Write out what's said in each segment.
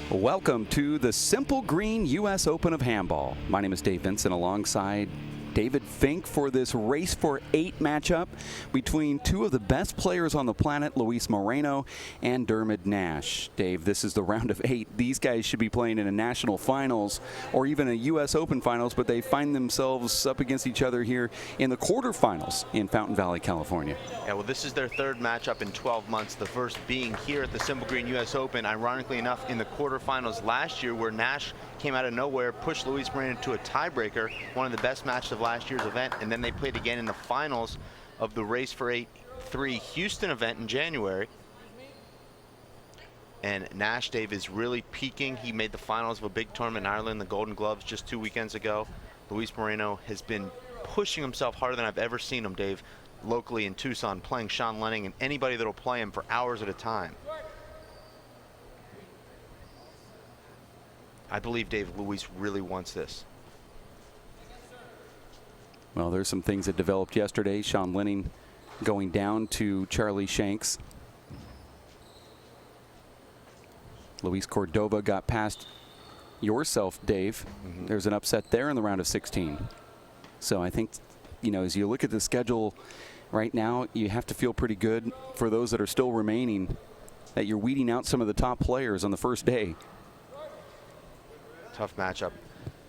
Welcome to the Simple Green U.S. Open of Handball. My name is Dave Vincent alongside David Fink for this Race for 8 matchup between two of the best players on the planet, Luis Moreno and Dermot Nash. Dave, this is the round of 8. These guys should be playing in a national finals or even a U.S. Open finals, but they find themselves up against each other here in the quarterfinals in Fountain Valley, California. Yeah, well, this is their third matchup in 12 months, the first being here at the Simple Green U.S. Open, ironically enough, in the quarterfinals last year, where Nash came out of nowhere, pushed Luis Moreno to a tiebreaker, one of the best matches of last year's event, and then they played again in the finals of the Race for 8-3 Houston event in January. And Nash, Dave, is really peaking. He made the finals of a big tournament in Ireland, the Golden Gloves, just 2 weekends ago. Luis Moreno has been pushing himself harder than I've ever seen him, Dave, locally in Tucson, playing Sean Lenning and anybody that'll play him for hours at a time. I believe, Dave, Luis really wants this. Well, there's some things that developed yesterday. Sean Lenning going down to Charlie Shanks. Luis Cordova got past yourself, Dave. There's an upset there in the round of 16. So I think, you know, as you look at the schedule right now, you have to feel pretty good for those that are still remaining, that you're weeding out some of the top players on the first day. Tough matchup.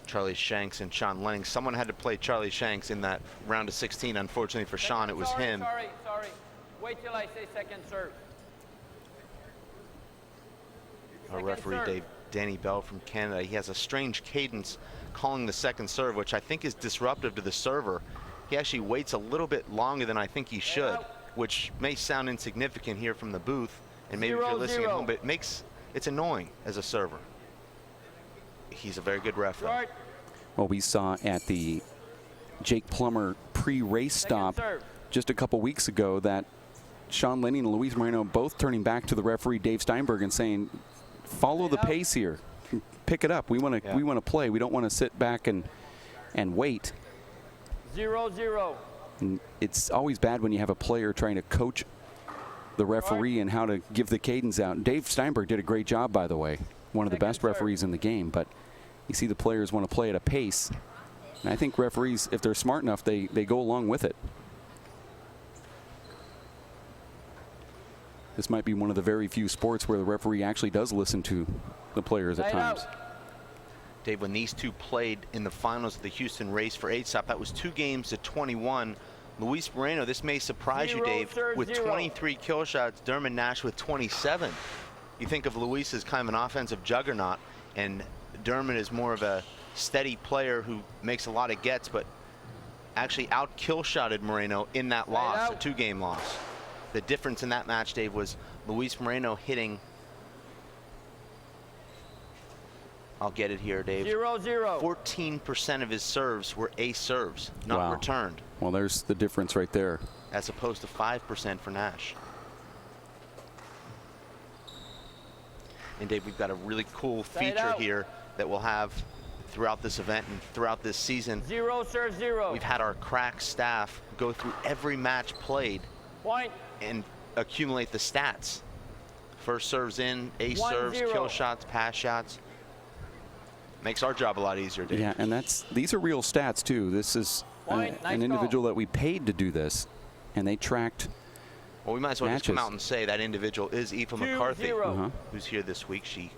Charlie Shanks and Sean Lenning. Someone had to play Charlie Shanks in that round of 16. Unfortunately for Sean, it was him. Sorry. Wait till I say second serve. Our referee, Dave, Danny Bell from Canada, he has a strange cadence calling the second serve, which I think is disruptive to the server. He actually waits a little bit longer than I think he should, which may sound insignificant here from the booth, and maybe if you're listening at home, but it's annoying as a server. He's a very good ref, though. Well, we saw at the Jake Plummer pre-race stop just a couple weeks ago that Sean Lenning and Luis Moreno both turning back to the referee Dave Steinberg and saying, follow the pace here, pick it up. We want to play. We don't want to sit back and wait. 0-0. And it's always bad when you have a player trying to coach the referee and how to give the cadence out. Dave Steinberg did a great job, by the way. One of the best referees in the game, but you see the players want to play at a pace. And I think referees, if they're smart enough, they go along with it. This might be one of the very few sports where the referee actually does listen to the players at times. Dave, when these two played in the finals of the Houston Race for 8 stop, that was 2-21. Luis Moreno, this may surprise you, Dave, with 23 kill shots, Dermot Nash with 27. You think of Luis as kind of an offensive juggernaut, and Dermot is more of a steady player who makes a lot of gets, but actually out-kill-shotted Moreno in that loss, a 2-game loss. The difference in that match, Dave, was Luis Moreno hitting, I'll get it here, Dave, 0-0. 14% of his serves were ace serves, not returned. Well, there's the difference right there. As opposed to 5% for Nash. And Dave, we've got a really cool feature here that we'll have throughout this event and throughout this season. 0-0. We've had our crack staff go through every match played and accumulate the stats. First serves in, ace serves, kill shots, pass shots. Makes our job a lot easier, Dave. Yeah, and these are real stats too. This is an individual that we paid to do this, and they tracked. Well, we might as well just come out and say that individual is E Ft McCarthy, who's here this week. She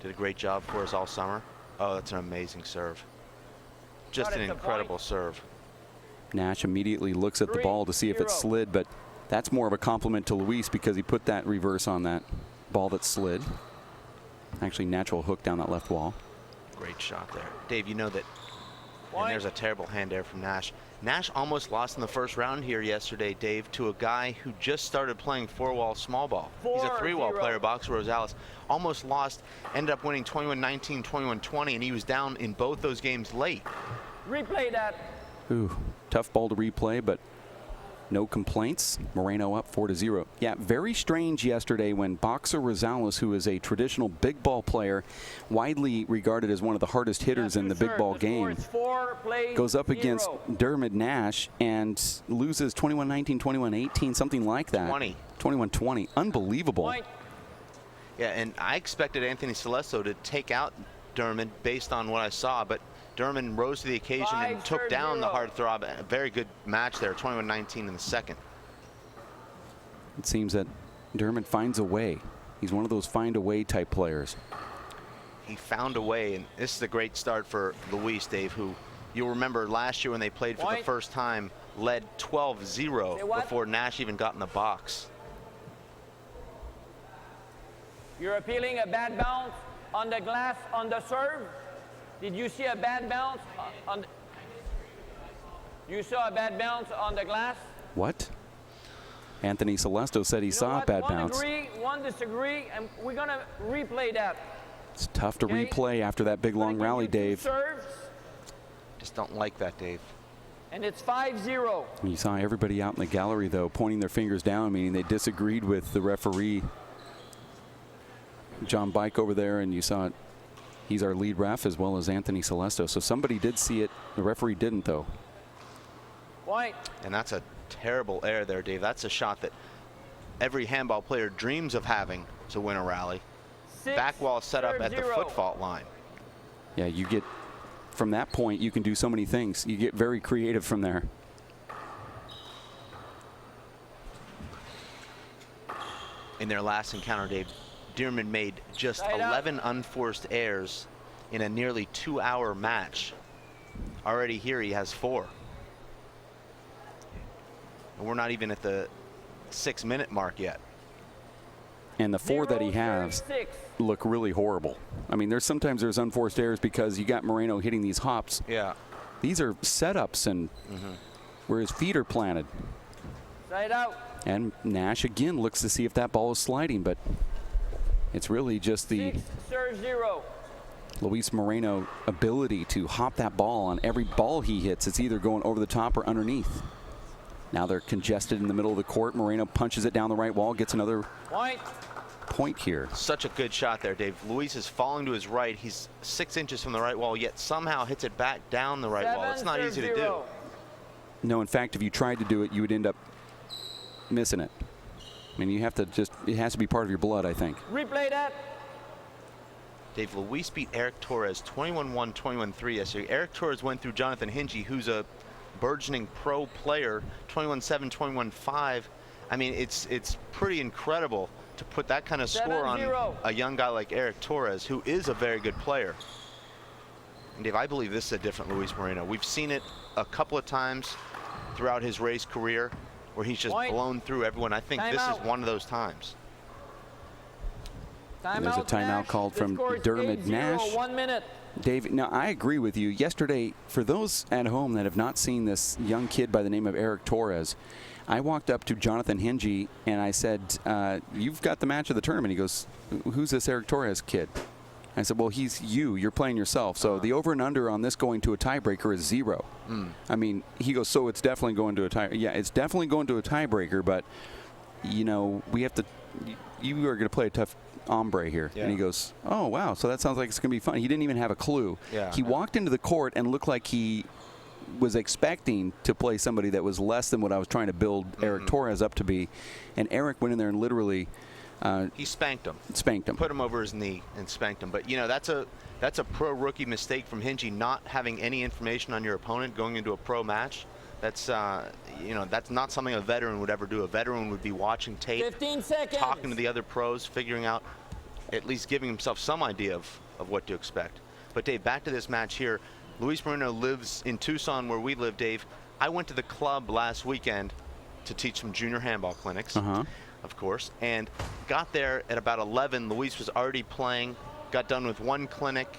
did a great job for us all summer. Oh, that's an amazing serve. Just an incredible serve. Nash immediately looks at the ball to see if it slid, but that's more of a compliment to Luis because he put that reverse on that ball that slid. Actually, natural hook down that left wall. Great shot there. Dave, you know that, and there's a terrible hand there from Nash. Nash almost lost in the first round here yesterday, Dave, to a guy who just started playing 4-wall small ball. He's a 3-wall player, Boxer Rosales. Almost lost, ended up winning 21-19, 21-20, and he was down in both those games late. Replay that. Ooh, tough ball to replay, but no complaints. Moreno up 4-0. Yeah, very strange yesterday when Boxer Rosales, who is a traditional big ball player, widely regarded as one of the hardest hitters in the big ball game, goes up against Dermot Nash and loses 21-19, 21-18, something like that. 21-20. Unbelievable. Yeah, and I expected Anthony Celesto to take out Derman based on what I saw, but Derman rose to the occasion and took down the heartthrob. A very good match there, 21-19 in the second. It seems that Derman finds a way. He's one of those find-a-way type players. He found a way, and this is a great start for Luis, Dave, who you'll remember last year when they played for the first time, led 12-0 before Nash even got in the box. You're appealing a bad bounce on the glass on the serve. Did you see a bad bounce on you saw a bad bounce on the glass? What? Anthony Celesto said he saw a bad bounce. One agree, one disagree, and we're going to replay that. It's tough to replay after that big long rally, Dave. Serves, Just don't like that, Dave. and it's 5-0. You saw everybody out in the gallery, though, pointing their fingers down, meaning they disagreed with the referee, John Bike over there, and you saw it. He's our lead ref as well as Anthony Celesto. So somebody did see it. The referee didn't, though. Point. And that's a terrible error there, Dave. That's a shot that every handball player dreams of having to win a rally. Back wall set up at the foot fault line. Yeah, you get, from that point, you can do so many things. You get very creative from there. In their last encounter, Dave, Dearman made just 11 unforced errors in a nearly 2-hour match. Already here he has 4. And we're not even at the 6-minute mark yet. And the 4 that he has look really horrible. I mean, sometimes there's unforced errors because you got Moreno hitting these hops. Yeah. These are setups and where his feet are planted. Side out. And Nash again looks to see if that ball is sliding, but it's really just the 6-0. Luis Moreno ability to hop that ball on every ball he hits. It's either going over the top or underneath. Now they're congested in the middle of the court. Moreno punches it down the right wall, gets another point here. Such a good shot there, Dave. Luis is falling to his right. He's 6 inches from the right wall, yet somehow hits it back down the right wall. It's not easy to do. No, in fact, if you tried to do it, you would end up missing it. I mean, you have to just, it has to be part of your blood, I think. Replay that. Dave, Luis beat Eric Torres 21-1, 21-3 yesterday. Eric Torres went through Jonathan Hingie, who's a burgeoning pro player, 21-7, 21-5. I mean, it's pretty incredible to put that kind of score on a young guy like Eric Torres, who is a very good player. And Dave, I believe this is a different Luis Moreno. We've seen it a couple of times throughout his race career where he's just blown through everyone. I think this is one of those times. There's a timeout called from Dermot Nash. 1 minute. Dave, now I agree with you. Yesterday, for those at home that have not seen this young kid by the name of Eric Torres, I walked up to Jonathan Hingie and I said, you've got the match of the tournament. He goes, who's this Eric Torres kid? I said, well, he's you. You're playing yourself. So the over and under on this going to a tiebreaker is 0. I mean, he goes, so it's definitely going to a tie. Yeah, it's definitely going to a tiebreaker, but, you know, we have to, you are going to play a tough hombre here. And he goes, oh, wow, so that sounds like it's going to be fun. He didn't even have a clue. He walked into the court and looked like he was expecting to play somebody that was less than what I was trying to build Eric Torres up to be. And Eric went in there and literally he spanked him. Put him over his knee and spanked him. But, you know, that's a pro rookie mistake from Hingie, not having any information on your opponent going into a pro match. That's, you know, that's not something a veteran would ever do. A veteran would be watching tape, 15 seconds. talking to the other pros, figuring out, at least giving himself some idea of what to expect. But, Dave, back to this match here. Luis Moreno lives in Tucson, where we live, Dave. I went to the club last weekend to teach some junior handball clinics, of course, and got there at about 11. Luis was already playing, got done with one clinic.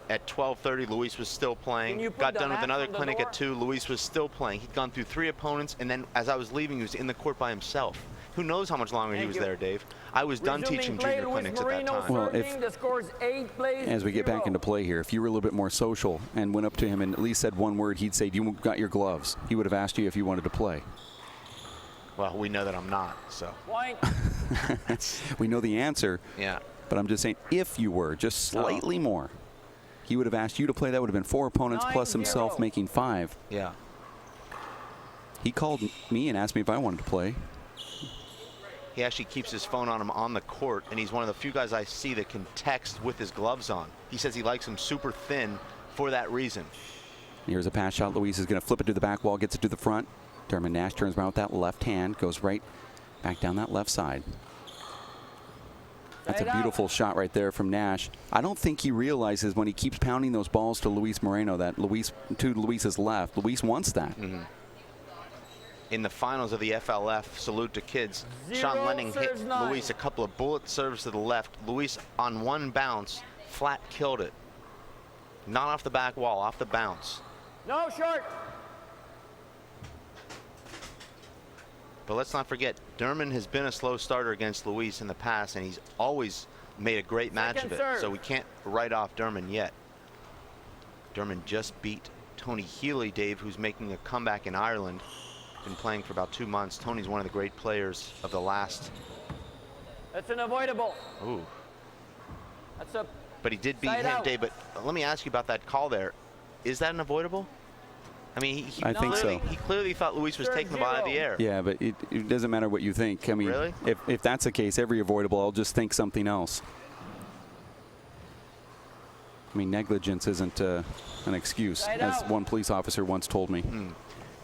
At 12:30, Luis was still playing. Got done with another clinic at 2. Luis was still playing. He'd gone through 3 opponents, and then as I was leaving, he was in the court by himself. Who knows how much longer he was there, Dave? I was done teaching junior clinics at that time. Well, as we get back into play here, if you were a little bit more social and went up to him and at least said one word, he'd say, "You got your gloves?" He would have asked you if you wanted to play. Well, we know that I'm not, so. We know the answer. Yeah. But I'm just saying, if you were just slightly more, he would have asked you to play. That would have been 4 opponents plus himself, making 5. Yeah. He called me and asked me if I wanted to play. He actually keeps his phone on him on the court, and he's one of the few guys I see that can text with his gloves on. He says he likes them super thin for that reason. Here's a pass shot. Luis is going to flip it to the back wall, gets it to the front. Dermot Nash turns around with that left hand, goes right back down that left side. That's a beautiful shot right there from Nash. I don't think he realizes when he keeps pounding those balls to Luis Moreno that to Luis's left. Luis wants that. In the finals of the FLF, salute to kids. Sean Lenning hit Luis a couple of bullet serves to the left. Luis on one bounce, flat killed it. Not off the back wall, off the bounce. No, short. But let's not forget, Dermot has been a slow starter against Luis in the past, and he's always made a great match of it. So we can't write off Dermot yet. Dermot just beat Tony Healy, Dave, who's making a comeback in Ireland. Been playing for about 2 months. Tony's one of the great players of the last. That's an avoidable. Ooh. That's a. But he did beat him, Dave. But let me ask you about that call there. Is that an avoidable? I mean, I think so. He clearly thought Luis was taking the ball out of the air. Yeah, but it doesn't matter what you think. I mean, really? if that's the case, every avoidable, I'll just think something else. I mean, negligence isn't an excuse, as one police officer once told me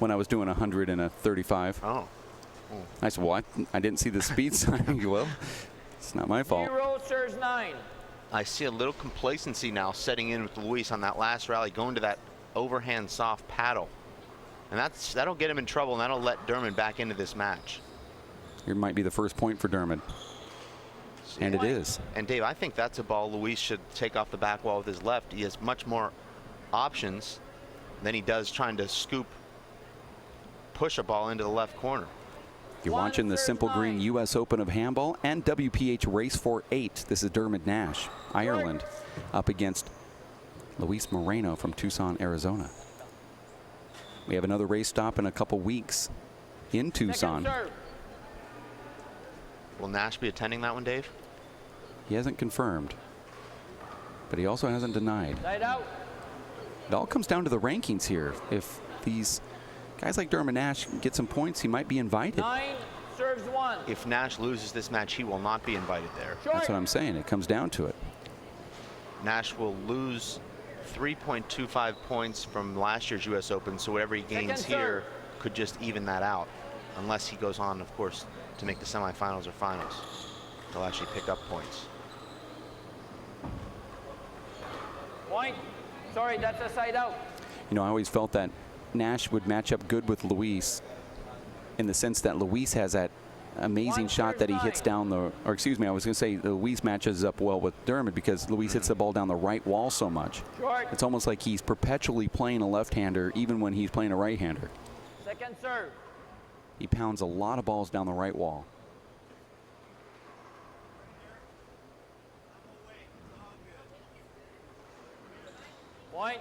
when I was doing 100 and a 35. Oh. I said, well, I didn't see the speed sign. Well, it's not my fault. 0 serves 9. I see a little complacency now setting in with Luis on that last rally, going to that overhand soft paddle. And that'll get him in trouble, and that'll let Dermot back into this match. Here might be the first point for Dermot. And it is. And Dave, I think that's a ball Luis should take off the back wall with his left. He has much more options than he does trying to push a ball into the left corner. You're watching the Simple Green U.S. Open of Handball and WPH Race for 8. This is Dermot Nash, Ireland, up against Luis Moreno from Tucson, Arizona. We have another race stop in a couple weeks in Tucson. Will Nash be attending that one, Dave? He hasn't confirmed, but he also hasn't denied. It all comes down to the rankings here. If these guys like Dermot Nash get some points, he might be invited. 9 serves 1. If Nash loses this match, he will not be invited there. That's what I'm saying. It comes down to it. Nash will lose 3.25 points from last year's U.S. Open, so whatever he gains here could just even that out, unless he goes on, of course, to make the semifinals or finals. He'll actually pick up points. Point. Sorry, that's a side out. You know, I always felt that Nash would match up good with Luis in the sense that Luis has that amazing shot that he hits down the, or excuse me, I was going to say Luis matches up well with Dermot because Luis hits the ball down the right wall so much. It's almost like he's perpetually playing a left-hander even when he's playing a right-hander. Second serve. He pounds a lot of balls down the right wall. Point.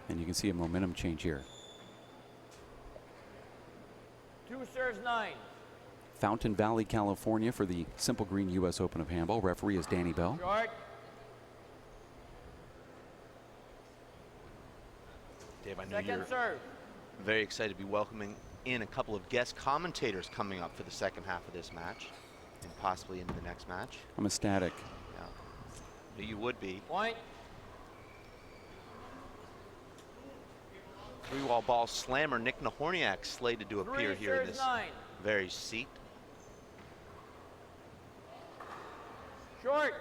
And you can see a momentum change here. 2 serves 9. Fountain Valley, California for the Simple Green U.S. Open of Handball. Referee is Danny Bell. Short. Dave, I know Second you're serve. very excited to be welcoming in a couple of guest commentators coming up for the second half of this match and possibly into the next match. I'm ecstatic. Yeah, you would be. Point. 3-wall ball slammer Nick Nahorniak slated to appear here in this very seat. Short.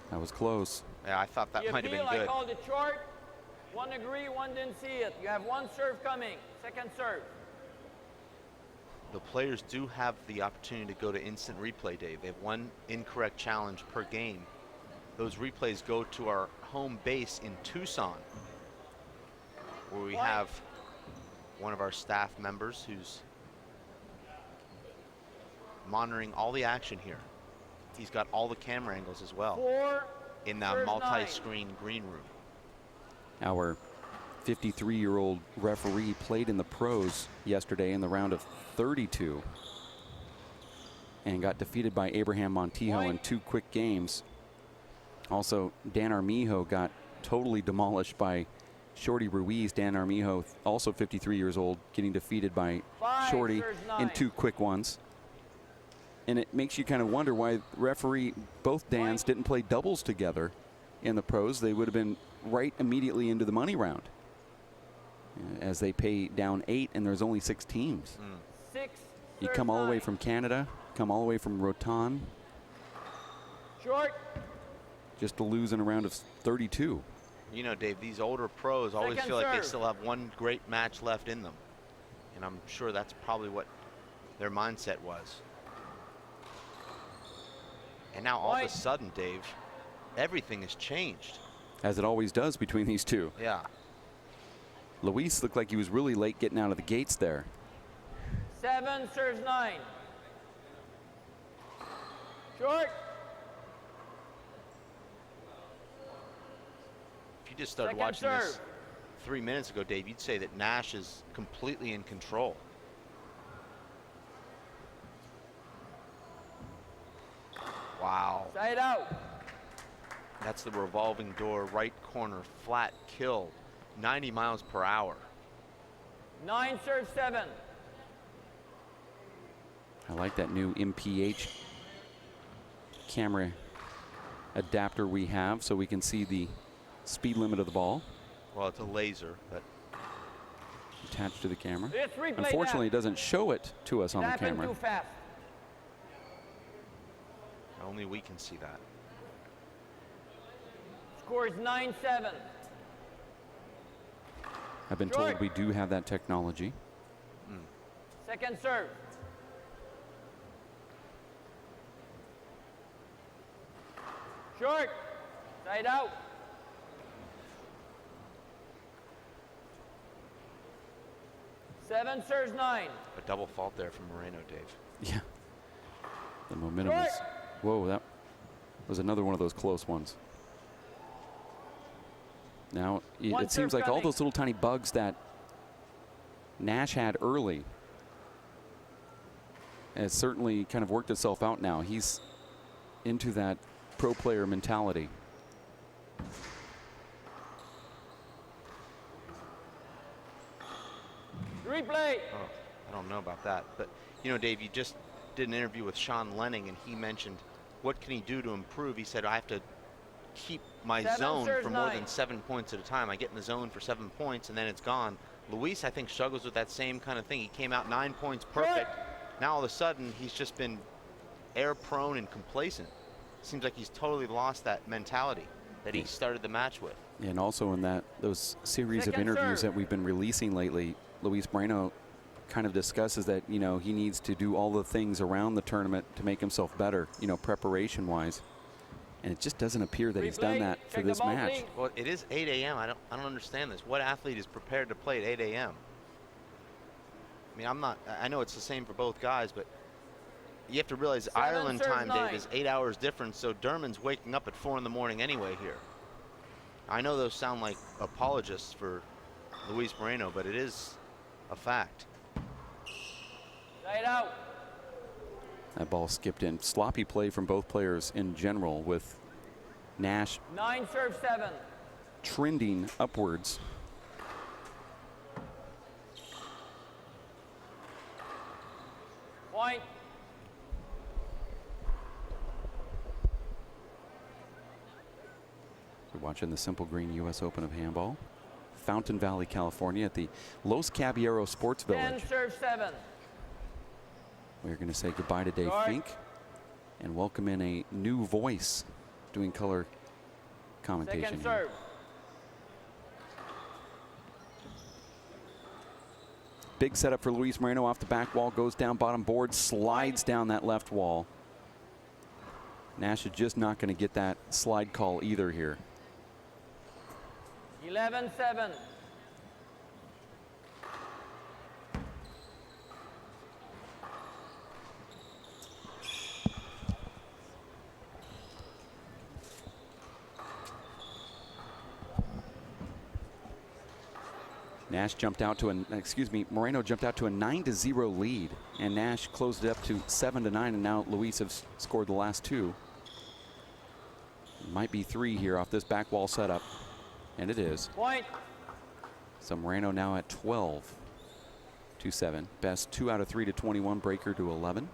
That was close. Yeah, I thought that might have been good. I called it short. One agree, one didn't see it. You have one serve coming. Second serve. The players do have the opportunity to go to instant replay, Dave. They have one incorrect challenge per game. Those replays go to our home base in Tucson, where we have one of our staff members who's monitoring all the action here. He's got all the camera angles as well 4 in the multi-screen green room. Our 53-year-old referee played in the pros yesterday in the round of 32 and got defeated by Abraham Montijo in 2 quick games. Also, Dan Armijo got totally demolished by Shorty Ruiz, Dan Armijo, also 53 years old, getting defeated by Shorty in 2 quick ones. And it makes you kind of wonder why referee, both Dans, didn't play doubles together in the pros. They would have been right immediately into the money round, as they pay down 8 and there's only 6 teams. You come all the way from Canada, come all the way from Rotan, Short. just to lose in a round of 32. You know, Dave, these older pros always feel like they still have one great match left in them. And I'm sure that's probably what their mindset was. And now all of a sudden, Dave, everything has changed. As it always does between these two. Yeah. Luis looked like he was really late getting out of the gates there. 7 serves 9. Short. If you just started watching this 3 minutes ago, Dave, you'd say that Nash is completely in control. Wow. Side out. That's the revolving door, right corner, flat kill, 90 miles per hour. 9 serves 7. I like that new MPH camera adapter we have, so we can see the speed limit of the ball. Well, it's a laser, but attached to the camera. It's replay. Unfortunately, it doesn't show it to us on the camera. Too fast. Only we can see that. Score is 9-7. I've been told we do have that technology. Second serve. Short. Side out. Seven serves 9. A double fault there from Moreno, Dave. Yeah. The momentum is. Whoa, that was another one of those close ones. Now, it seems like all those little tiny bugs that Nash had early has certainly kind of worked itself out now. He's into that pro player mentality. Replay. Oh, I don't know about that. But, you know, Dave, you just did an interview with Sean Lenning, and he mentioned what can he do to improve. He said, I have to keep my zone for more than 7 points at a time. I get in the zone for 7 points, and then it's gone. Luis, I think, struggles with that same kind of thing. He came out 9 points perfect. Now, all of a sudden, he's just been air-prone and complacent. Seems like he's totally lost that mentality that he started the match with. And also in those series of interviews that we've been releasing lately, Luis Moreno kind of discusses that, you know, he needs to do all the things around the tournament to make himself better, you know, preparation-wise. And it just doesn't appear that he's done that for this match. Well, it is 8 a.m. I don't understand this. What athlete is prepared to play at 8 a.m.? I mean, I know it's the same for both guys, but you have to realize Ireland time, Dave, is 8 hours different, so Dermon's waking up at 4 in the morning anyway here. I know those sound like apologists for Luis Moreno, but it is a fact. Side out. That ball skipped in. Sloppy play from both players in general, with Nash 9 serves 7. trending upwards. Point. We're watching the Simple Green U.S. Open of Handball. Fountain Valley, California, at the Los Caballeros Sports Village. 10 serves 7. We're going to say goodbye to Dave Fink and welcome in a new voice doing color commentation. Second serve. Big setup for Luis Moreno off the back wall, goes down bottom board, slides down that left wall. Nash is just not going to get that slide call either here. 11-7. Nash jumped out to Moreno jumped out to a 9-0 lead, and Nash closed it up to 7-9, and now Luis has scored the last 2. Might be 3 here off this back wall setup, and it is. Point. So Moreno now at 12 to 7. Best 2 out of 3 to 21. Breaker to 11.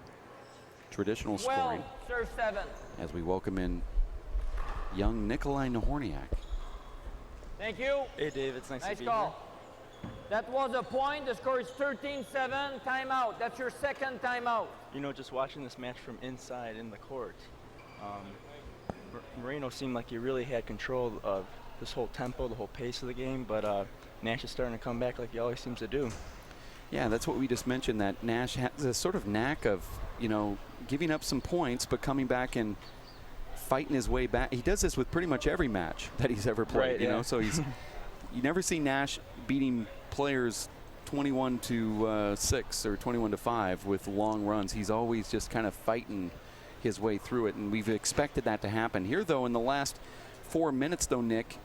Traditional 12, scoring serve 7. as we welcome in young Nikolai Nahorniak. Thank you. Hey, Dave, it's nice to be Call. That was a point. The score is 13-7. Timeout. That's your second timeout. here. You know, just watching this match from inside in the court, Moreno seemed like he really had control of this whole tempo, the whole pace of the game, but Nash is starting to come back like he always seems to do. Yeah, that's what we just mentioned, that Nash has a sort of knack of, you know, giving up some points, but coming back and fighting his way back. He does this with pretty much every match that he's ever played, Right, you yeah. know, so he's, you never see Nash beating players 21 to 6 or 21 to 5 with long runs. He's always just kind of fighting his way through it, and we've expected that to happen. Here, though, in the last 4 minutes, though, Nick,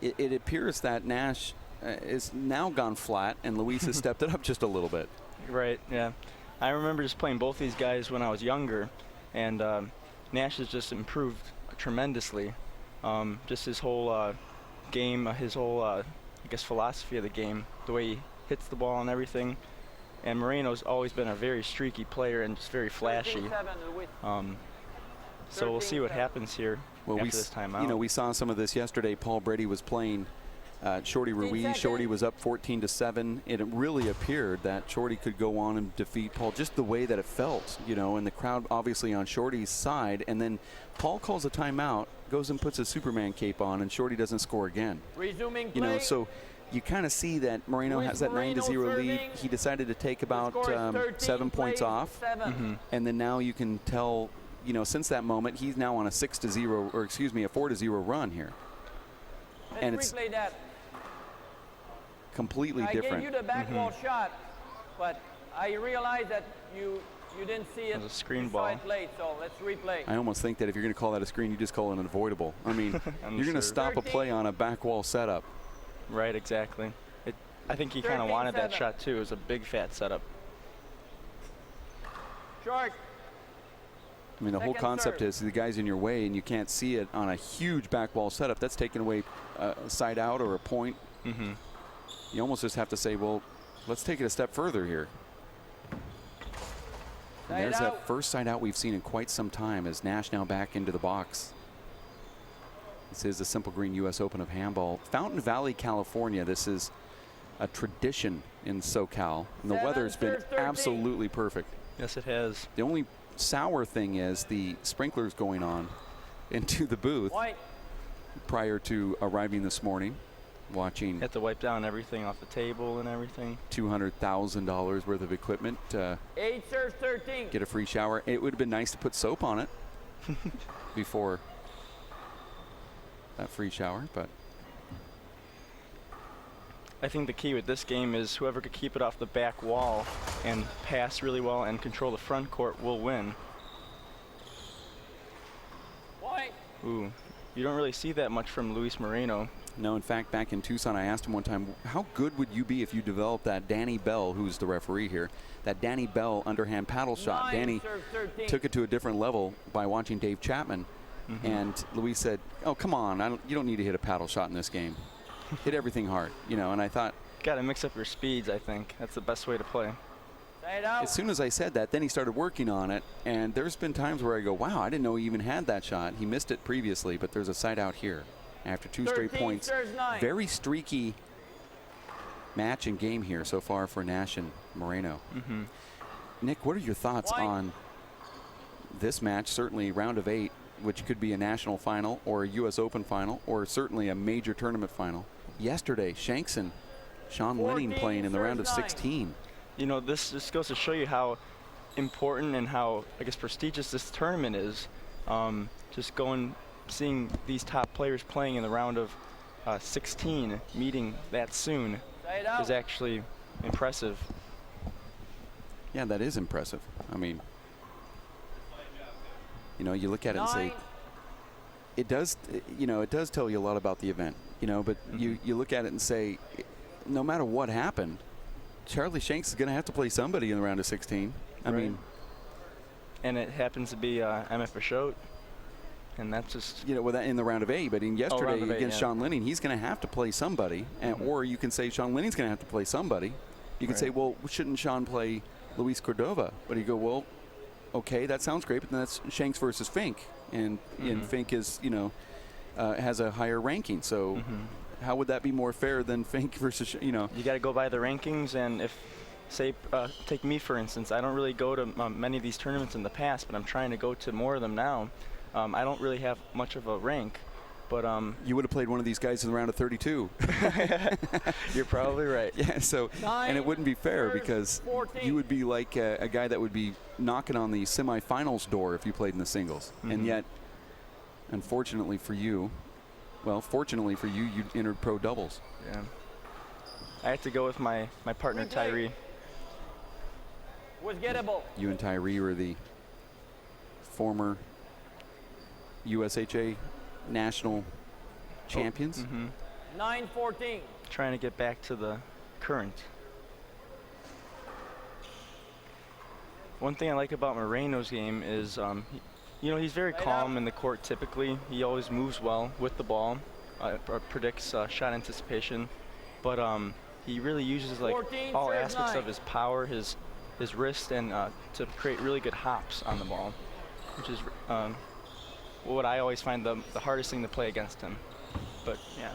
it appears that Nash is now gone flat, and Luis has stepped it up just a little bit. Right, yeah. I remember just playing both these guys when I was younger, and Nash has just improved tremendously. Just his whole game, his whole, I guess, philosophy of the game, the way he hits the ball and everything. And Moreno's always been a very streaky player and just very flashy. 13-7, Luis. So we'll see what 13-7. happens here after this timeout. You know, we saw some of this yesterday. Paul Brady was playing Shorty Ruiz. seconds. Shorty was up 14 to 7. It really appeared that Shorty could go on and defeat Paul, just the way that it felt, you know, and the crowd obviously on Shorty's side. And then Paul calls a timeout, goes and puts a Superman cape on, and Shorty doesn't score again. Resuming play. You know, so you kind of see that Moreno Luis has that 9 to 0 Moreno lead. serving. He decided to take about Score is 13, 7 points plays off. 7. And then now you can tell, you know, since that moment, he's now on a 6 to 0, or excuse me, a 4 to 0 run here. Let's And it's replay that. completely I different. gave you the back wall shot, but I realized that you didn't see it. It was a screen You saw ball. it late, so let's replay. I almost think that if you're going to call that a screen, you just call it an avoidable. I mean, I'm you're going to sure. stop a 13. play on a back wall setup. Right, exactly. I think he kind of wanted that 13-7. shot too. It was a big fat setup. Short. I mean, the whole Second concept serve. is the guy's in your way and you can't see it on a huge back wall setup. That's taking away a side out or a point. Mm-hmm. You almost just have to say, well, let's take it a step further here. And Side there's out. that first side out we've seen in quite some time as Nash now back into the box. This is the Simple Green U.S. Open of Handball. Fountain Valley, California. This is a tradition in SoCal. And the 7, weather's been serve 13. absolutely perfect. Yes, it has. The only sour thing is the sprinklers going on into the booth White. prior to arriving this morning, watching Had to wipe down everything off the table and everything. $200,000 worth of equipment. 8 serves 13. Get a free shower. It would have been nice to put soap on it before that free shower, but I think the key with this game is whoever could keep it off the back wall and pass really well and control the front court will win. White. Ooh, you don't really see that much from Luis Moreno. no, in fact, back in Tucson, I asked him one time, how good would you be if you developed that Danny Bell, who's the referee here, that Danny Bell underhand paddle shot? 9 Danny serves 13. took it to a different level by watching Dave Chapman. And Luis said, oh, come on, you don't need to hit a paddle shot in this game. Hit everything hard, you know, and I thought, Got to mix up your speeds, I think. That's the best way to play. Side out. as soon as I said that, then he started working on it, and there's been times where I go, wow, I didn't know he even had that shot. He missed it previously, but there's a side out here after 2 straight 13 points. serves 9. Very streaky match and game here so far for Nash and Moreno. Nick, what are your thoughts White. on this match? Certainly round of 8, which could be a national final or a U.S. Open final or certainly a major tournament final. Yesterday, Shanks and Sean Lenning 14 playing in the round of serves 9. 16. You know, this just goes to show you how important and how, I guess, prestigious this tournament is. Just seeing these top players playing in the round of 16, meeting that soon, Side out. is actually impressive. Yeah, that is impressive. I mean, you know, you look at it and say, 9. it does, you know, it does tell you a lot about the event, you know, but you look at it and say, no matter what happened, Charlie Shanks is going to have to play somebody in the round of 16. I Right. mean, And it happens to be MF Bichotte. And that's just, you know, with that in the round of 8. But in yesterday round of 8, against yeah. Sean Linning, he's going to have to play somebody, and or you can say Sean Linning's going to have to play somebody. You can say, well, shouldn't Sean play Luis Cordova? But you go, well, okay, that sounds great, but then that's Shanks versus Fink, and Fink is, you know, has a higher ranking. So how would that be more fair than Fink versus, you know? You got to go by the rankings, and if, say, take me for instance, I don't really go to many of these tournaments in the past, but I'm trying to go to more of them now. I don't really have much of a rank, but you would have played one of these guys in the round of 32. You're probably right. Yeah. So, and it wouldn't be fair because 14. you would be like a guy that would be knocking on the semifinals door if you played in the singles, and yet, unfortunately for you, well, fortunately for you, you entered pro doubles. Yeah. I had to go with my partner Tyree. Was gettable. You and Tyree were the former USHA national champions. 9-14. Trying to get back to the current. One thing I like about Moreno's game is, you know, he's very calm in the court typically. He always moves well with the ball, predicts shot anticipation, but he really uses like 14, all serve aspects 9. of his power, his wrist, and to create really good hops on the ball, which is what I always find the hardest thing to play against him. But yeah.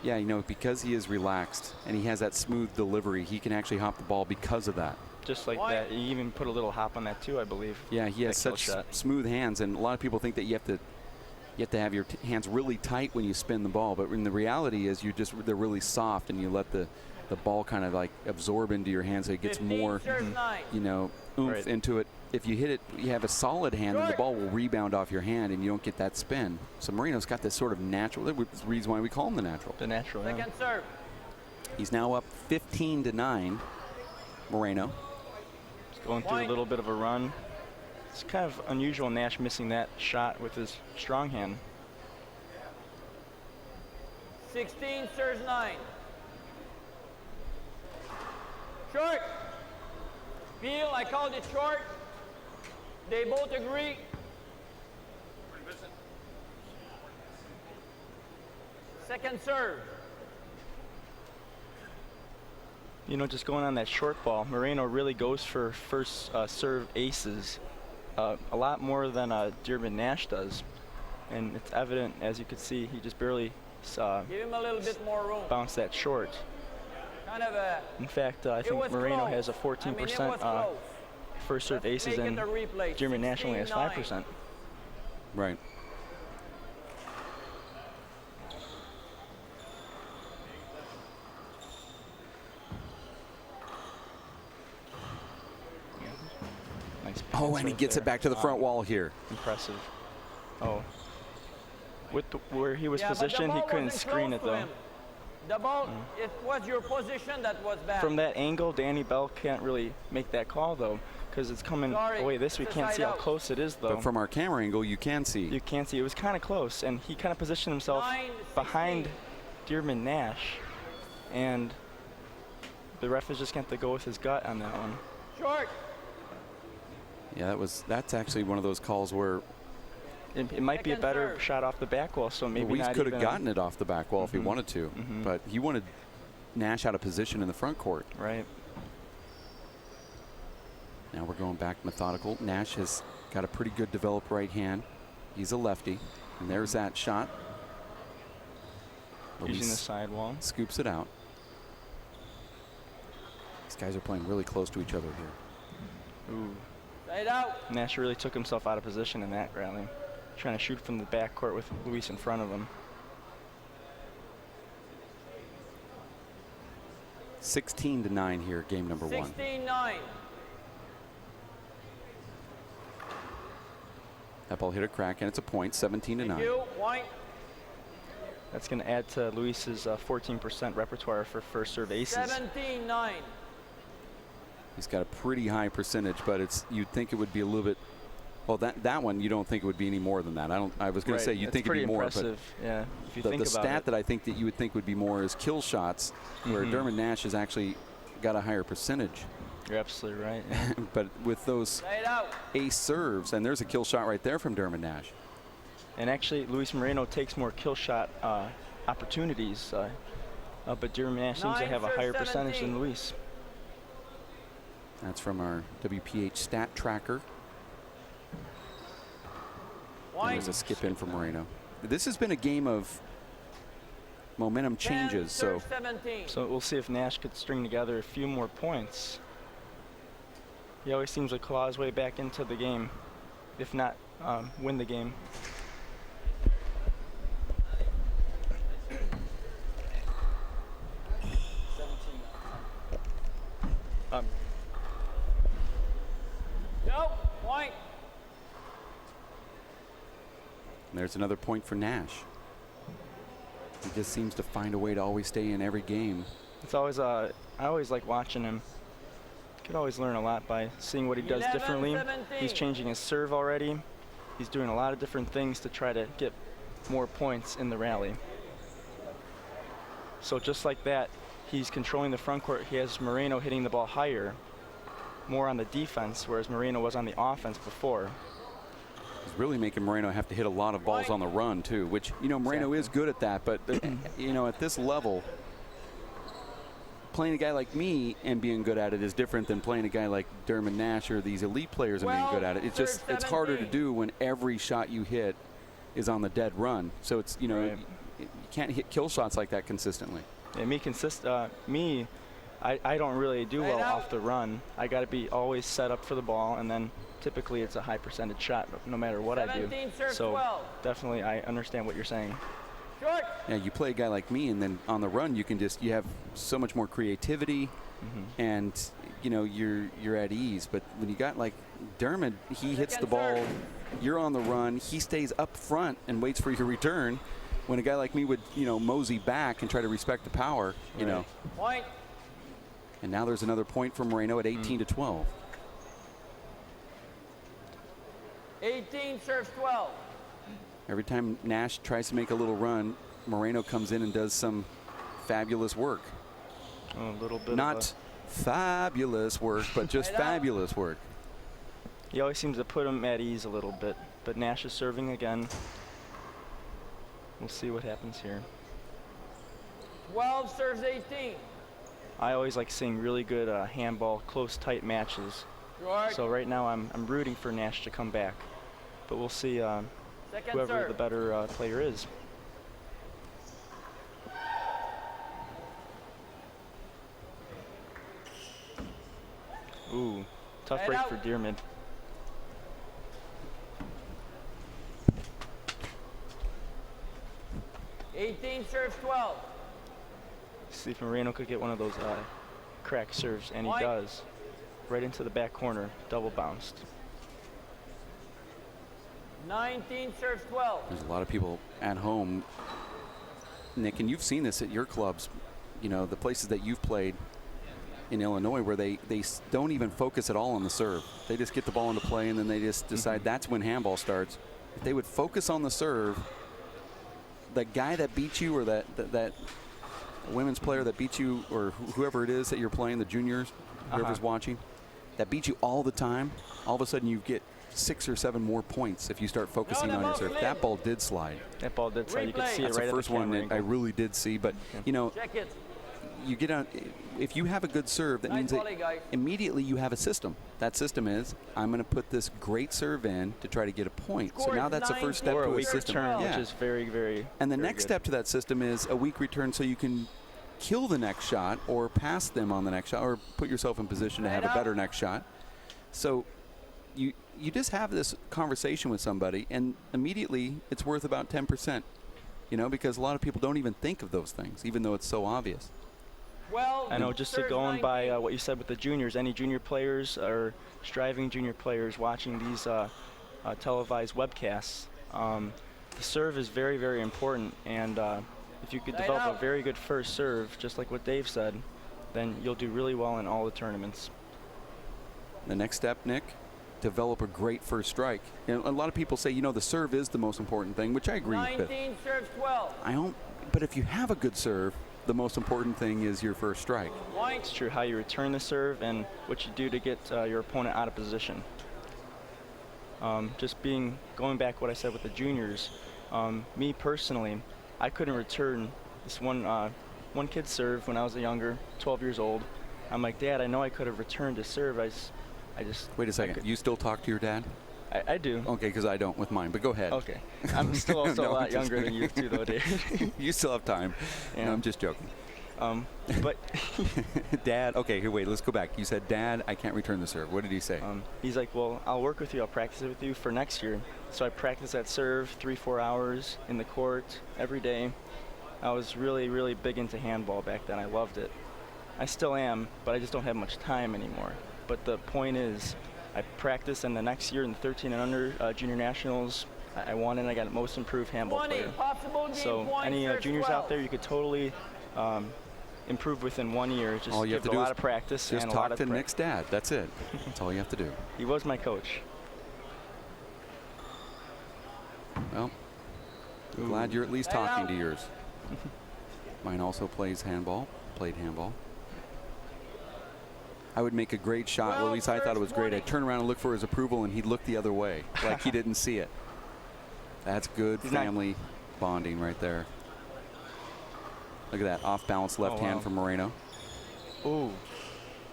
Yeah, you know, because he is relaxed and he has that smooth delivery, he can actually hop the ball because of that. Just like that. He even put a little hop on that too, I believe. Yeah, he has That kill such shot. smooth hands, and a lot of people think that you have to have your hands really tight when you spin the ball, but in the reality is they're really soft, and you let the ball kind of like absorb into your hands, so it gets 15, more, serve 9. you know, oomph Right. into it. If you hit it, you have a solid hand, then the ball will rebound off your hand, and you don't get that spin. So Moreno's got this sort of natural. That's the reason why we call him the natural. The natural. Yeah. Second serve. He's now up 15-9. Moreno. Going through a little bit of a run. It's kind of unusual, Nash missing that shot with his strong hand. 16 serves 9. Short. Peel, I called it short. They both agree. Second serve. You know, just going on that short ball, Moreno really goes for first serve aces a lot more than Dearman Nash does. And it's evident, as you can see, he just barely Give him a little bit more room. bounced that short. Kind of a. In fact, I It think was Moreno close. has a I mean, it 14% was close. first serve Let's aces, make it and a replay. Dearman Nash only has 16-9. 5%. Right. Nice Oh, pass and he right gets it there. back to the front wall here. Impressive. Oh. With where he was Yeah, but the positioned, he ball couldn't wasn't screen close it to though. him. The ball, it was your position that was bad. From that angle, Danny Bell can't really make that call though, because it's coming away this way. it's a Can't side see how out. close it is though. But from our camera angle, you can see. You can't see. It was kind of close, and he kind of positioned himself 9-16. behind Dearman Nash, and the ref is just going to have to go with his gut on that one. Short. Yeah, that's actually one of those calls where It might be a Second better serve. shot off the back wall, so maybe Luis not could have even gotten it off the back wall if he wanted to, but he wanted Nash out of position in the front court. right. Now we're going back methodical. Nash has got a pretty good developed right hand. He's a lefty, and there's that shot. Using the Luis side wall. scoops it out. These guys are playing really close to each other here. Ooh. Side out. Nash really took himself out of position in that rally, trying to shoot from the back court with Luis in front of him. 16-9 here, game number 1. 16-9. That ball hit a crack, and it's a point, 17-9. Thank you. Point. That's going to add to Luis's 14% repertoire for first serve aces. 17-9. He's got a pretty high percentage, but you'd think it would be a little bit. Well, that one you don't think it would be any more than that. I was going to say you'd think it'd be more, impressive. Yeah, if you but think the about stat it. that I think that you would think would be more is kill shots, where Dearman Nash has actually got a higher percentage. You're absolutely right. Yeah. But with those Lay it out. ace serves, and there's a kill shot right there from Dermot Nash. And actually, Luis Moreno takes more kill shot opportunities, but Dermot Nash seems to have a higher percentage than Luis. That's from our WPH stat tracker. And there's a skip in from Moreno. This has been a game of momentum changes, so we'll see if Nash could string together a few more points. He always seems to claw his way back into the game, if not win the game. No, point. and there's another point for Nash. He just seems to find a way to always stay in every game. It's always I always like watching him. Could always learn a lot by seeing what he does differently. 17. He's changing his serve already. He's doing a lot of different things to try to get more points in the rally. So just like that, he's controlling the front court. He has Moreno hitting the ball higher, more on the defense, whereas Moreno was on the offense before. He's really making Moreno have to hit a lot of balls on the run too, which, you know, Moreno is good at that, but you know, at this level, playing a guy like me and being good at it is different than playing a guy like Dermot Nash or these elite players and being good at it. It's just, it's harder to do when every shot you hit is on the dead run. So it's, you know, you can't hit kill shots like that consistently. Yeah, I don't really do well off the run. I got to be always set up for the ball, and then typically it's a high percentage shot no matter what I do. So definitely I understand what you're saying. Yeah, you play a guy like me, and then on the run you can just, you have so much more creativity, and you know, you're at ease. But when you got like Dermot, he hits the ball, you're on the run, he stays up front and waits for your return. When a guy like me would, you know, mosey back and try to respect the power, you know. Point. And now there's another point for Moreno at 18-12. 18 serves 12. Every time Nash tries to make a little run, Moreno comes in and does some fabulous work. A little bit. Not fabulous work, but just fabulous work. He always seems to put him at ease a little bit, but Nash is serving again. We'll see what happens here. 12 serves 18. I always like seeing really good handball, close, tight matches. George. So right now I'm rooting for Nash to come back, but we'll see whoever serve. the better player is. Ooh, tough break for Dearman. Serves 12. See if Moreno could get one of those crack serves, and he does. Right into the back corner, double bounced. 19 serves 12. There's a lot of people at home, Nick, and you've seen this at your clubs, you know, the places that you've played in Illinois, where they don't even focus at all on the serve. They just get the ball into play, and then they just decide that's when handball starts. If they would focus on the serve, the guy that beat you, or that women's player that beat you, or whoever it is that you're playing, the juniors, whoever's watching, that beat you all the time, all of a sudden you get 6 or 7 more points if you start focusing on your serve. That ball did slide. That ball did slide. You could see That's it right the first one that I angle. really did see. But you know, you get on. If you have a good serve, that means that immediately you have a system. That system is, I'm going to put this great serve in to try to get a point. So now that's the first step or to a a weak system. return, which is very, very. And the very next good. step to that system is a weak return, so you can kill the next shot or pass them on the next shot, or put yourself in position to have a better next shot. So you just have this conversation with somebody, and immediately it's worth about 10%. You know, because a lot of people don't even think of those things, even though it's so obvious. Well, I know, just to go on by what you said with the juniors, any junior players or striving junior players watching these televised webcasts, the serve is very, very important. And if you could develop a very good first serve, just like what Dave said, then you'll do really well in all the tournaments. The next step, Nick, develop a great first strike. You know, a lot of people say, you know, the serve is the most important thing, which I agree with. 19 serves 12. But if you have a good serve, the most important thing is your first strike. It's true how you return the serve and what you do to get your opponent out of position. Going back what I said with the juniors, me personally, I couldn't return this one kid's serve when I was younger, 12 years old. I'm like, Dad, I know I could have returned his serve. I just Wait a second. You still talk to your dad? I do. Okay, because I don't with mine, but go ahead. Okay. I'm still also No, a lot younger than you too, though, Dave. You still have time. Yeah. No, I'm just joking. But Dad, okay, here, wait, let's go back. You said, Dad, I can't return the serve. What did he say? He's like, well, I'll work with you. I'll practice it with you for next year. So I practiced that serve 3-4 hours in the court every day. I was really, really big into handball back then. I loved it. I still am, but I just don't have much time anymore. But the point is, I practiced, and the next year in the 13 and under junior nationals, I won, and I got most improved handball player. So any juniors out there, you could totally improve within 1 year. Just all you have give to a do lot is of practice just and a lot talk of to Nick's dad. That's it. That's all you have to do. He was my coach. Well, I'm glad you're at least talking to yours. Mine also played handball. I would make a great shot. Well, at least I thought it was great. I'd turn around and look for his approval, and he'd look the other way, like he didn't see it. That's good family bonding right there. Look at that off-balance left hand from Moreno. Ooh.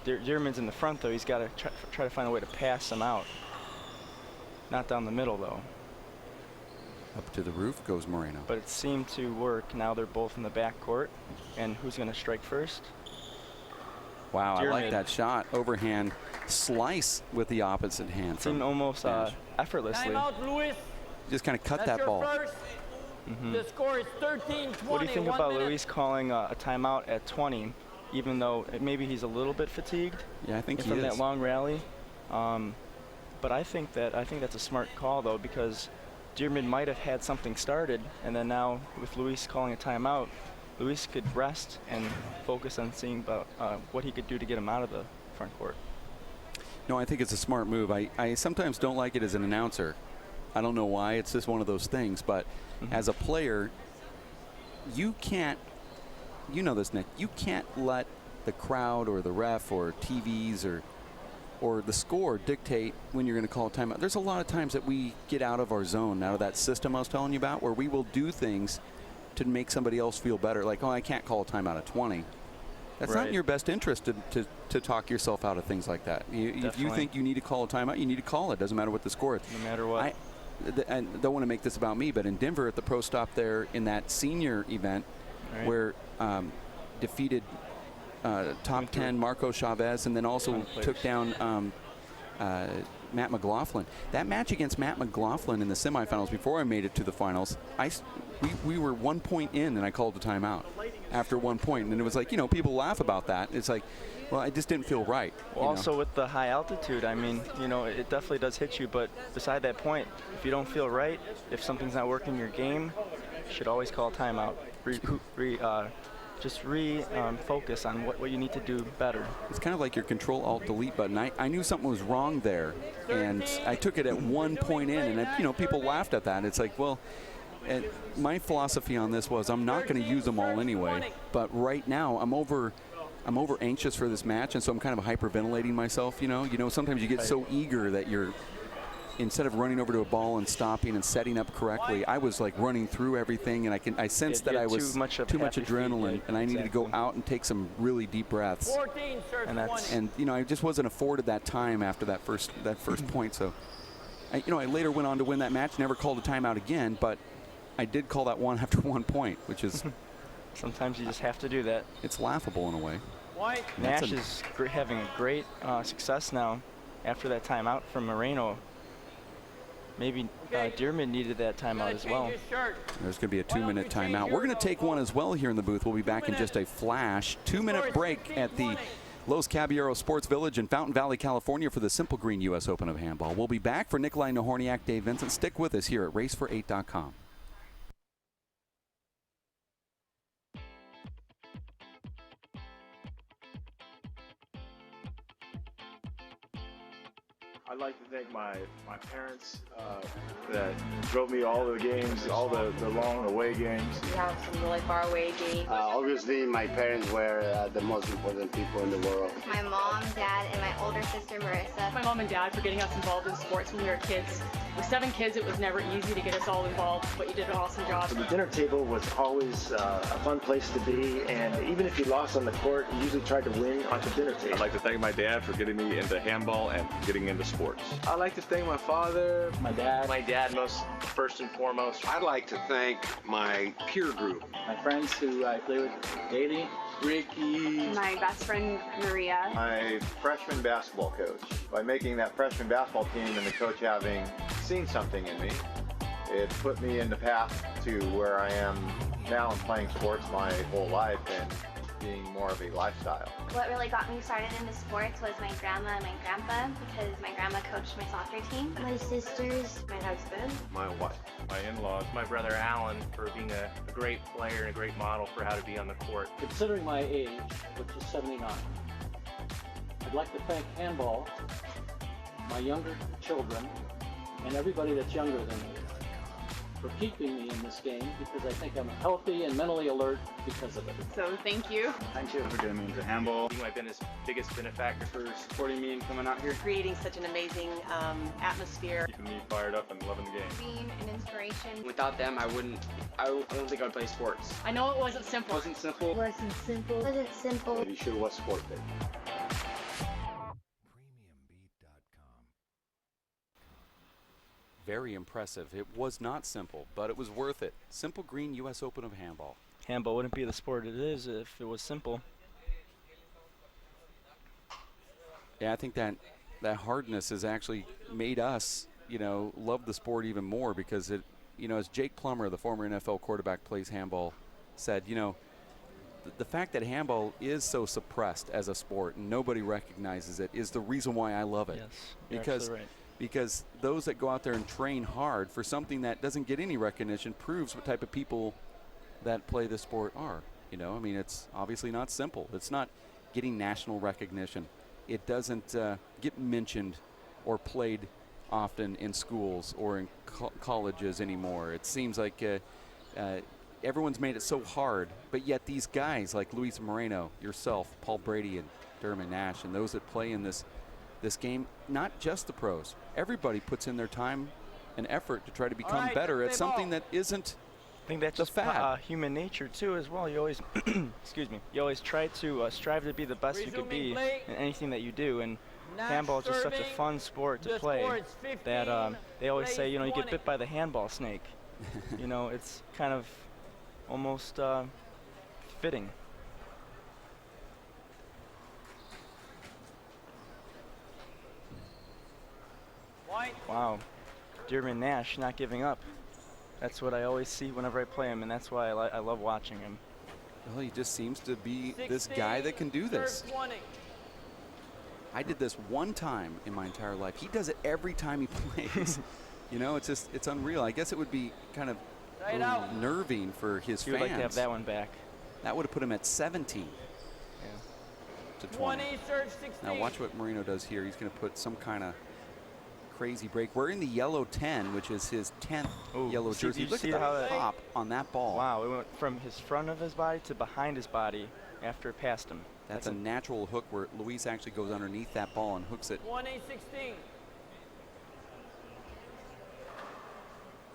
Dearman's in the front, though. He's got to try to find a way to pass him out. Not down the middle, though. Up to the roof goes Moreno. But it seemed to work. Now they're both in the back court. And who's going to strike first? Wow, I like that shot. Overhand slice with the opposite hand. Seemed almost effortlessly. Time out, Luis. Just kind of cut That's that ball. The score is 13-20. What do you think about Luis calling a timeout at 20, even though maybe he's a little bit fatigued? Yeah, I think he is. From that long rally. But I think that's a smart call, though, because Dearman might have had something started, and then now with Luis calling a timeout, Luis could rest and focus on seeing about what he could do to get him out of the front court. No, I think it's a smart move. I sometimes don't like it as an announcer. I don't know why. It's just one of those things. But as a player, you can't, you know this, Nick, you can't let the crowd or the ref or TVs or the score dictate when you're going to call a timeout. There's a lot of times that we get out of our zone, out of that system I was telling you about, where we will do things to make somebody else feel better. Like, oh, I can't call a timeout at 20. That's not in your best interest to talk yourself out of things like that. If you think you need to call a timeout, you need to call it. Doesn't matter what the score is. No matter what. I don't want to make this about me, but in Denver at the pro stop there in that senior event where defeated top 10 Marco Chavez and then also took down Matt McLaughlin. That match against Matt McLaughlin in the semifinals before I made it to the finals, we were 1 point in and I called a timeout after 1 point. And it was like, you know, people laugh about that. It's like, well, I just didn't feel right. Well, also with the high altitude, I mean, you know, it definitely does hit you. But beside that point, if you don't feel right, if something's not working in your game, you should always call a timeout. Just focus on what you need to do better. It's kind of like your Control-Alt-Delete button. I knew something was wrong there, and I took it at 1 point in, and you know, people laughed at that. It's like, well, and my philosophy on this was I'm not going to use them all anyway. But right now, I'm over anxious for this match, and so I'm kind of hyperventilating myself. You know, sometimes you get so eager that you're. Instead of running over to a ball and stopping and setting up correctly, I was like running through everything, and I sensed that I was too much adrenaline, and I needed to go out and take some really deep breaths. And you know, I just wasn't afforded that time after that first point. So, I later went on to win that match. Never called a timeout again, but I did call that one after 1 point, which is sometimes you just have to do that. It's laughable in a way. Nash is having a great success now after that timeout from Moreno. Maybe Dearman needed that timeout as well. There's going to be a 2-minute timeout. We're going to take one as well here in the booth. We'll be back in just a flash. 2-minute break at the Los Caballeros Sports Village in Fountain Valley, California for the Simple Green U.S. Open of Handball. We'll be back for Nikolai Nahorniak, Dave Vincent. Stick with us here at racefor8.com. I'd like to thank my parents that drove me all the games, all the long away games. We have some really far away games. Obviously, my parents were the most important people in the world. My mom, dad, and my older sister, Marissa. My mom and dad for getting us involved in sports when we were kids. With 7 kids, it was never easy to get us all involved, but you did an awesome job. The dinner table was always a fun place to be, and even if you lost on the court, you usually tried to win on the dinner table. I'd like to thank my dad for getting me into handball and getting into sports. I'd like to thank my father, My dad. my dad first and foremost. I'd like to thank my peer group. My friends who I play with daily. Ricky. My best friend, Maria. My freshman basketball coach. By making that freshman basketball team and the coach having seen something in me, it put me in the path to where I am now and playing sports my whole life and being more of a lifestyle. What really got me started into sports was my grandma and my grandpa, because my grandma coached my soccer team. My sisters, my husband, My wife. My in-laws, My brother Alan for being a great player and a great model for how to be on the court. Considering my age, which is 79, I'd like to thank handball, my younger children, and everybody that's younger than me for keeping me in this game, because I think I'm healthy and mentally alert because of it. So thank you. thank you for getting me into handball. Being my biggest benefactor For supporting me and coming out here. Creating such an amazing atmosphere. Keeping me fired up and loving the game. being an inspiration. Without them, I don't think I would play sports. I know it wasn't simple. It wasn't simple. Wasn't simple. You sure was sport day. Very impressive. It was not simple, but it was worth it. Simple Green U.S. Open of Handball. Handball wouldn't be the sport it is if it was simple. Yeah, I think that hardness has actually made us, love the sport even more, because it, as Jake Plummer, the former NFL quarterback, plays handball, said, the fact that handball is so suppressed as a sport and nobody recognizes it is the reason why I love it. Yes, you're absolutely right. Because those that go out there and train hard for something that doesn't get any recognition proves what type of people that play the sport are. It's obviously not simple. It's not getting national recognition. It doesn't get mentioned or played often in schools or in colleges anymore. It seems like everyone's made it so hard, but yet these guys like Luis Moreno, yourself, Paul Brady, and Dermot Nash, and those that play in this game, not just the pros, everybody puts in their time and effort to try to become better at something that isn't I think that's just human nature too, as well. You always, excuse me, you always try to strive to be the best you could be in anything that you do. And handball is just such a fun sport to play that they always say, you get bit by the handball snake. It's kind of almost fitting. Wow, Dermot Nash not giving up. That's what I always see whenever I play him, and that's why I love watching him. Well, he just seems to be this guy that can do this. I did this one time in my entire life. He does it every time he plays. It's unreal. I guess it would be kind of nerving for his He fans. would like to have that one back. That would have put him at 17 to 20. Now watch what Moreno does here. He's going to put some kind of crazy break. Wearing the yellow 10, which is his 10th yellow jersey. Look at the pop on that ball. Wow, it went from his front of his body to behind his body after it passed him. That's a natural hook where Luis actually goes underneath that ball and hooks it. 20-16.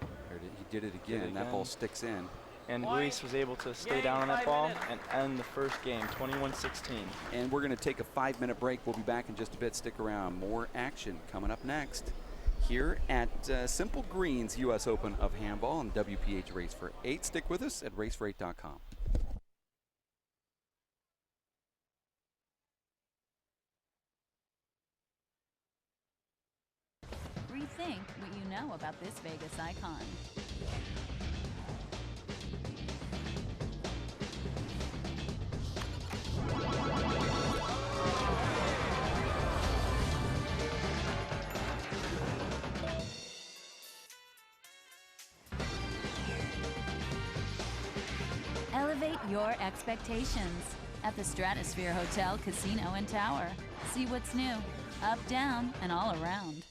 He did it again. That ball sticks in. And Luis was able to stay down on that ball and end the first game, 21-16. And we're going to take a 5-minute break. We'll be back in just a bit. Stick around. More action coming up next here at Simple Green's U.S. Open of Handball and WPH Race for 8. Stick with us at racefor8.com. Rethink what you know about this Vegas icon. Elevate your expectations at the Stratosphere Hotel, Casino, and Tower. See what's new, up, down, and all around.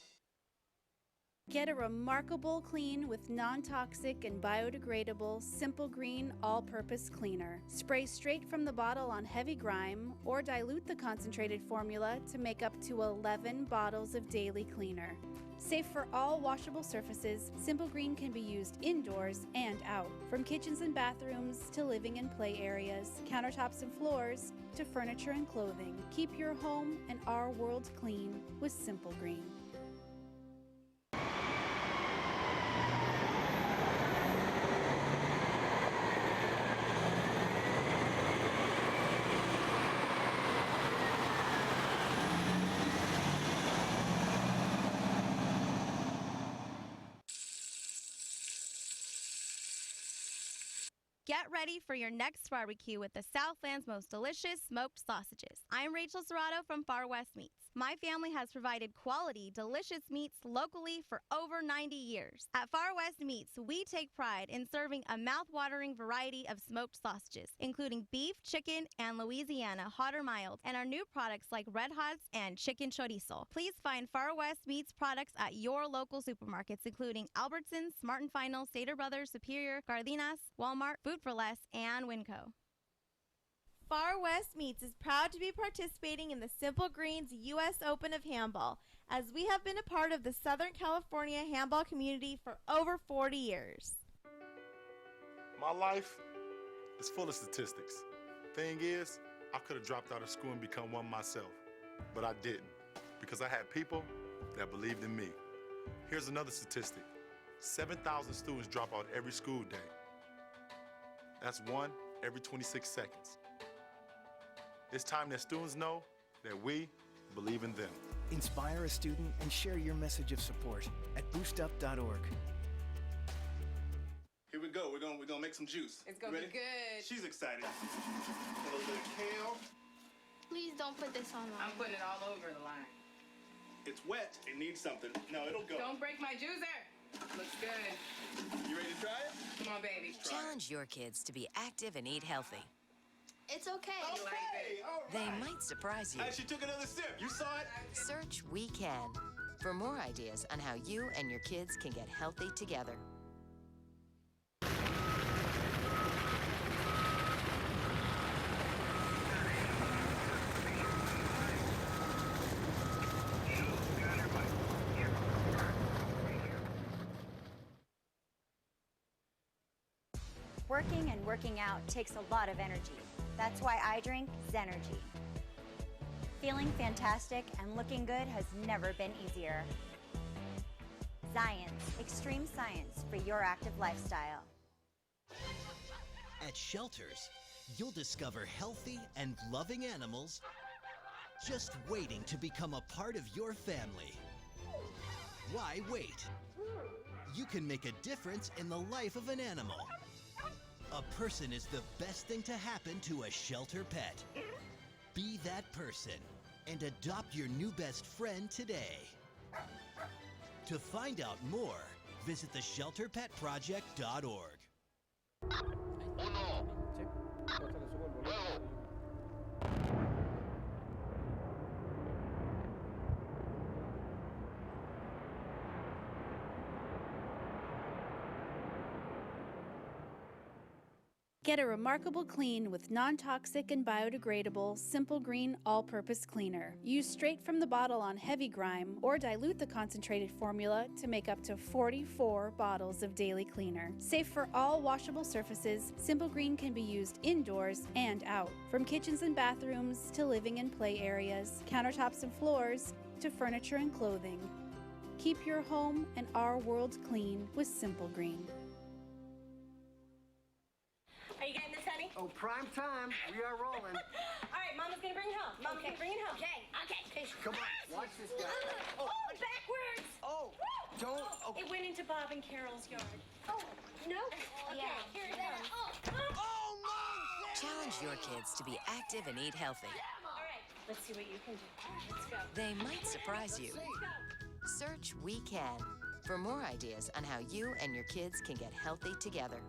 Get a remarkable clean with non-toxic and biodegradable Simple Green all-purpose cleaner. Spray straight from the bottle on heavy grime or dilute the concentrated formula to make up to 11 bottles of daily cleaner. Safe for all washable surfaces, Simple Green can be used indoors and out, from kitchens and bathrooms to living and play areas, countertops and floors to furniture and clothing. Keep your home and our world clean with Simple Green. Get ready for your next barbecue with the Southland's most delicious smoked sausages. I'm Rachel Serrato from Far West Meats. My family has provided quality, delicious meats locally for over 90 years. At Far West Meats, we take pride in serving a mouth-watering variety of smoked sausages, including beef, chicken, and Louisiana hot or mild, and our new products like Red Hots and Chicken Chorizo. Please find Far West Meats products at your local supermarkets, including Albertsons, Smart & Final, Stater Brothers, Superior, Gardinas, Walmart, Food for Less, and Winco. Far West Meats is proud to be participating in the Simple Greens U.S. Open of Handball, as we have been a part of the Southern California handball community for over 40 years. My life is full of statistics. Thing is, I could have dropped out of school and become one myself, but I didn't, because I had people that believed in me. Here's another statistic. 7,000 students drop out every school day. That's one every 26 seconds. It's time that students know that we believe in them. Inspire a student and share your message of support at boostup.org. Here we go. We're gonna make some juice. It's gonna be good. She's excited. A little bit of kale. Please don't put this on. I'm putting it all over the line. It's wet. It needs something. No, it'll go. Don't break my juicer. Looks good. You ready to try it? Come on, baby. Challenge your kids to be active and eat healthy. It's okay. Okay, all right. They might surprise you. Hey, she took another sip. You saw it? Search We Can for more ideas on how you and your kids can get healthy together. Working and working out takes a lot of energy. That's why I drink Zenergy. Feeling fantastic and looking good has never been easier. Science, extreme science for your active lifestyle. At shelters, you'll discover healthy and loving animals just waiting to become a part of your family. Why wait? You can make a difference in the life of an animal. A person is the best thing to happen to a shelter pet. Be that person and adopt your new best friend today. To find out more, visit theshelterpetproject.org. Get a remarkable clean with non-toxic and biodegradable Simple Green all-purpose cleaner. Use straight from the bottle on heavy grime or dilute the concentrated formula to make up to 44 bottles of daily cleaner. Safe for all washable surfaces, Simple Green can be used indoors and out, from kitchens and bathrooms to living and play areas, countertops and floors to furniture and clothing. Keep your home and our world clean with Simple Green. Are you getting this, honey? Oh, prime time. We are rolling. All right, Mama's gonna bring it home. Mama's gonna bring it home. Okay. Come on, watch this guy. Oh, backwards! Oh, don't. Oh. It went into Bob and Carol's yard. Oh, no? Okay, Yeah. here it is. Oh, no! Challenge your kids to be active and eat healthy. All right, let's see what you can do. Let's go. They might surprise you. Search We Can for more ideas on how you and your kids can get healthy together.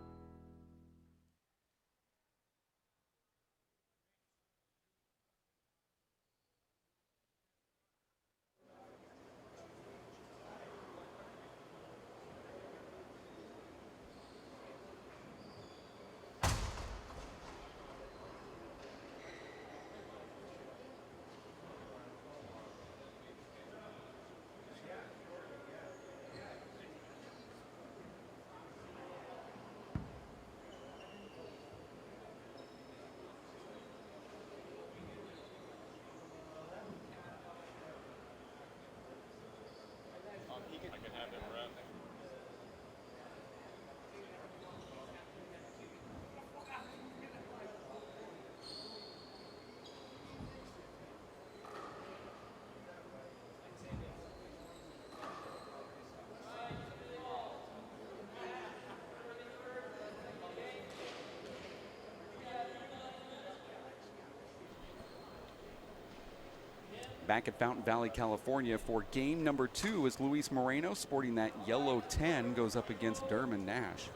back at Fountain Valley, California for game number 2 as Luis Moreno, sporting that yellow 10, goes up against Dermot Nash.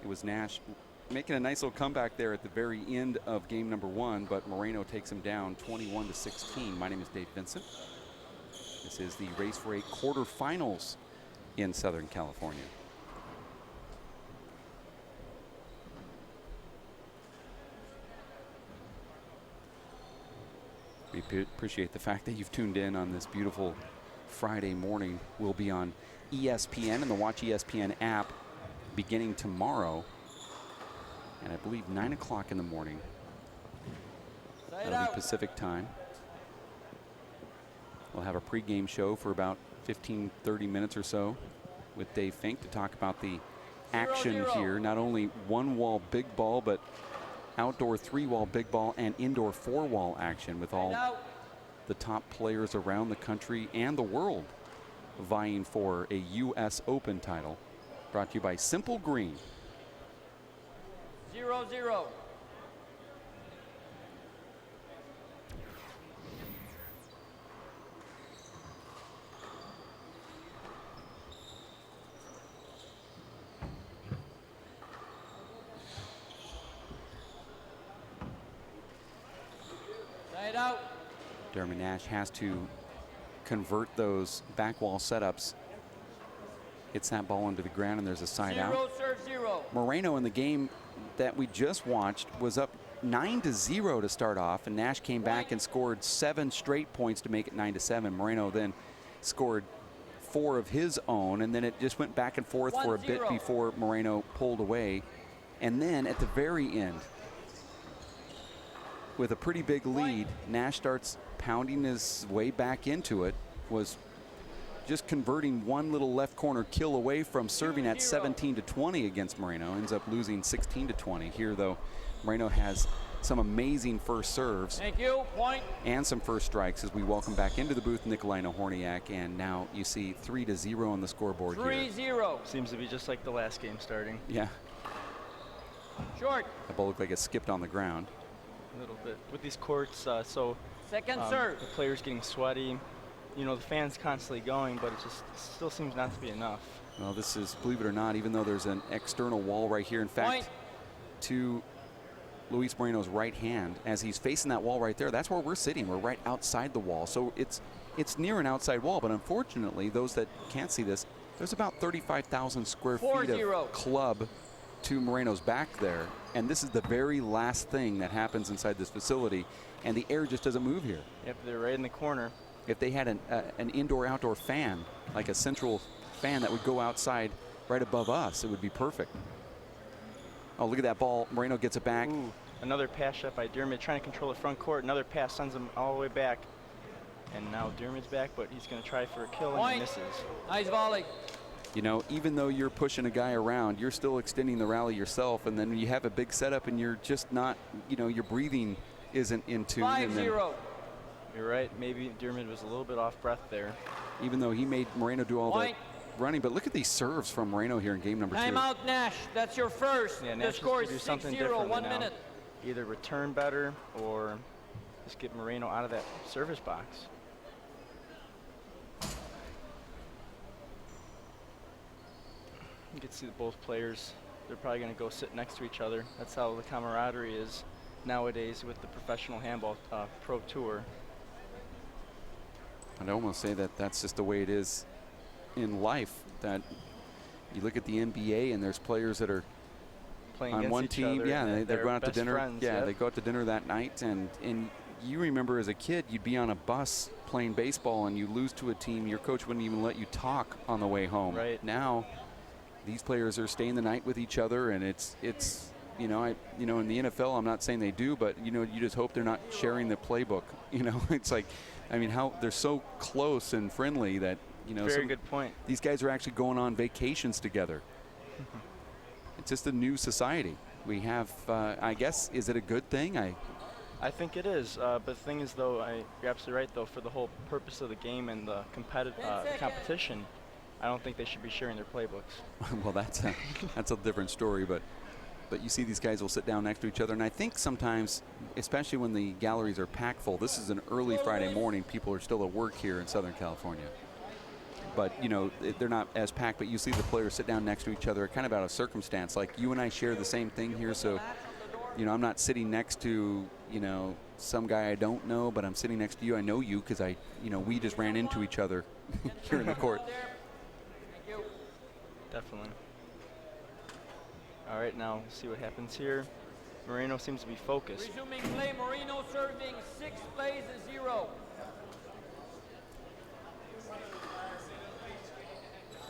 It was Nash making a nice little comeback there at the very end of game number 1, but Moreno takes him down 21-16. My name is Dave Vincent. This is the Race for 8 quarterfinals in Southern California. We appreciate the fact that you've tuned in on this beautiful Friday morning. We'll be on ESPN and the Watch ESPN app beginning tomorrow. And I believe 9 o'clock in the morning. That'll be Pacific time. We'll have a pregame show for about 15-30 minutes or so with Dave Fink to talk about the action here. Not only one-wall big ball, but outdoor 3-wall big ball and indoor 4-wall action with all the top players around the country and the world vying for a U.S. Open title. Brought to you by Simple Green. 0-0. Out. Dermot Nash has to convert those back wall setups. Hits that ball into the ground and there's a side out. Serve 0. Moreno in the game that we just watched was up 9-0 to start off, and Nash came back and scored 7 straight points to make it 9-7. Moreno then scored 4 of his own, and then it just went back and forth for a bit before Moreno pulled away. And then at the very end, with a pretty big lead, Nash starts pounding his way back into it, was just converting one little left corner kill away from serving at 17-20 against Moreno. Ends up losing 16-20. Here, though, Moreno has some amazing first serves. Thank you. Point. And some first strikes as we welcome back into the booth Nikolina Horniak. And now you see 3-0 on the scoreboard 3-0. here. 3-0. Seems to be just like the last game starting. Yeah. Short. The ball looked like it skipped on the ground. A little bit with these courts, second serve. The players getting sweaty. You know, the fans constantly going, but it just still seems not to be enough. Well, this is, believe it or not, even though there's an external wall right here. In fact, to Luis Moreno's right hand, as he's facing that wall right there, that's where we're sitting. We're right outside the wall. So it's near an outside wall, but unfortunately, those that can't see this, there's about 35,000 square feet of club to Moreno's back there. And this is the very last thing that happens inside this facility, and the air just doesn't move here. Yep, they're right in the corner. If they had an indoor-outdoor fan, like a central fan that would go outside right above us, it would be perfect. Oh, look at that ball. Moreno gets it back. Ooh, another pass shot by Dermot, trying to control the front court. Another pass sends him all the way back. And now Dermot's back, but he's going to try for a kill and he misses. Nice volley. You know, even though you're pushing a guy around, you're still extending the rally yourself, and then you have a big setup and you're just not, you know, your breathing isn't in tune. 5-0. You're right. Maybe Dermot was a little bit off breath there. Even though he made Moreno do all the running. But look at these serves from Moreno here in game number 2. Timeout, Nash. That's your first. Yeah, the Nash score has to is do something 6-0, different 1 now. minute. Either return better or just get Moreno out of that service box. You can see that both players, they're probably going to go sit next to each other. That's how the camaraderie is nowadays with the professional handball pro tour. I'd almost say that that's just the way it is in life, that you look at the NBA and there's players that are playing on one team, and they're going out to dinner. Friends, they go out to dinner that night, and you remember as a kid, you'd be on a bus playing baseball and you lose to a team, your coach wouldn't even let you talk on the way home. Right. Now, these players are staying the night with each other, and it's in the NFL, I'm not saying they do, but you just hope they're not sharing the playbook. It's like, I mean, how they're so close and friendly that Very good point. These guys are actually going on vacations together. It's just a new society. We have, I guess, is it a good thing? I think it is, but the thing is, though, you're absolutely right, though, for the whole purpose of the game and the competition, I don't think they should be sharing their playbooks. Well, that's a different story, but But you see these guys will sit down next to each other, and I think sometimes, especially when the galleries are packed full, this is an early Friday morning, people are still at work here in Southern California. But, you know, they're not as packed, but you see the players sit down next to each other kind of out of circumstance. Like you and I share the same thing here, so, you know, I'm not sitting next to, you know, some guy I don't know, but I'm sitting next to you. I know you because we just ran into each other here in the court. Definitely. All right, now see what happens here. Moreno seems to be focused. Resuming play, Moreno serving 6 plays to 0.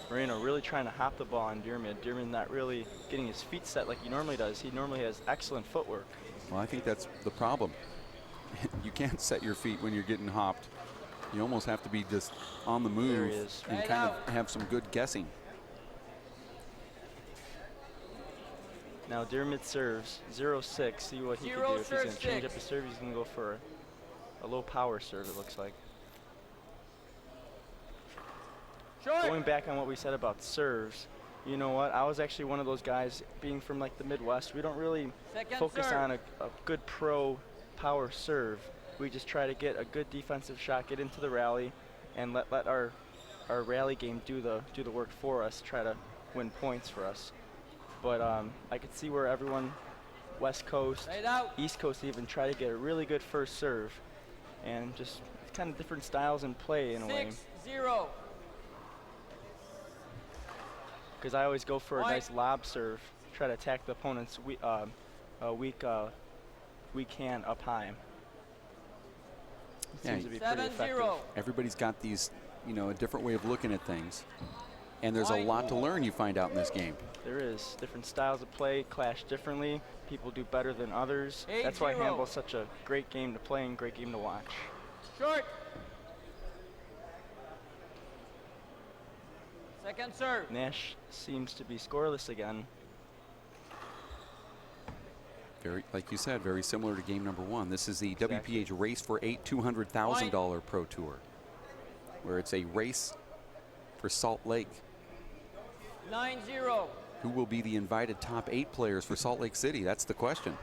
Moreno really trying to hop the ball on Dearman. Dearman not really getting his feet set like he normally does. He normally has excellent footwork. Well, I think that's the problem. You can't set your feet when you're getting hopped. You almost have to be just on the move and kind of have some good guessing. Now Dearman serves 0-6. See what he can do. If he's going to change up his serve, he's going to go for a low power serve, it looks like. Going back on what we said about serves, you know what? I was actually one of those guys, being from like the Midwest. We don't really focus on a good pro power serve. We just try to get a good defensive shot, get into the rally, and let our rally game do the work for us, try to win points for us. But I could see where everyone, West Coast, East Coast even, try to get a really good first serve, and just kind of different styles in play in a way. 6-0. Because I always go for a nice lob serve, try to attack the opponent's weak hand up high. It seems to be pretty effective. Everybody's got these, you know, a different way of looking at things. And there's a lot to learn, you find out in this game. There is. Different styles of play clash differently. People do better than others. That's why handball is such a great game to play and great game to watch. Short. Second serve. Nash seems to be scoreless again. Very, like you said, very similar to game number 1. This is the WPH Race for 8 $200,000 Pro Tour, where it's a race for Salt Lake. 9-0. Who will be the invited top 8 players for Salt Lake City? That's the question.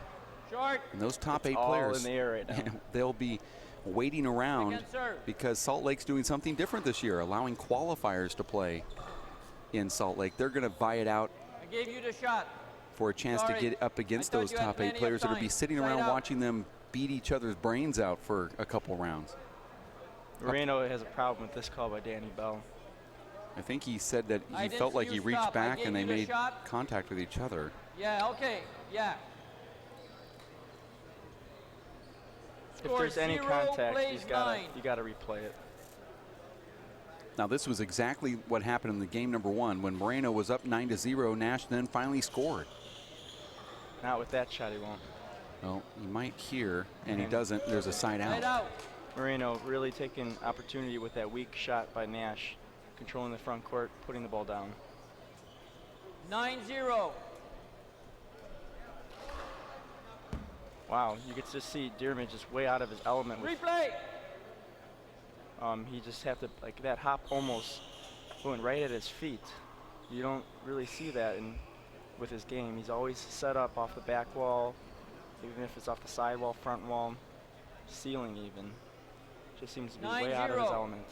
Short. And those top it's 8 players, all in the air right now. they'll be waiting around because Salt Lake's doing something different this year, allowing qualifiers to play in Salt Lake. They're going to vie it out I gave you the shot. for a chance to get up against those top 8 players that will be sitting around watching them beat each other's brains out for a couple rounds. Moreno has a problem with this call by Danny Bell. I think he said that he felt like he reached back and they made contact with each other. Yeah, okay, yeah. If there's any contact, you gotta replay it. Now this was exactly what happened in the game number 1 when Moreno was up 9-0. Nash then finally scored. Not with that shot, he won't. Well, he might here, and he doesn't. There's a side out. Moreno really taking opportunity with that weak shot by Nash, controlling the front court, putting the ball down. 9-0. Wow, you get to see Dearman just way out of his element. Replay. He just had to, like, that hop almost went right at his feet. You don't really see that with his game. He's always set up off the back wall, even if it's off the side wall, front wall, ceiling even. Just seems to be way out of his element.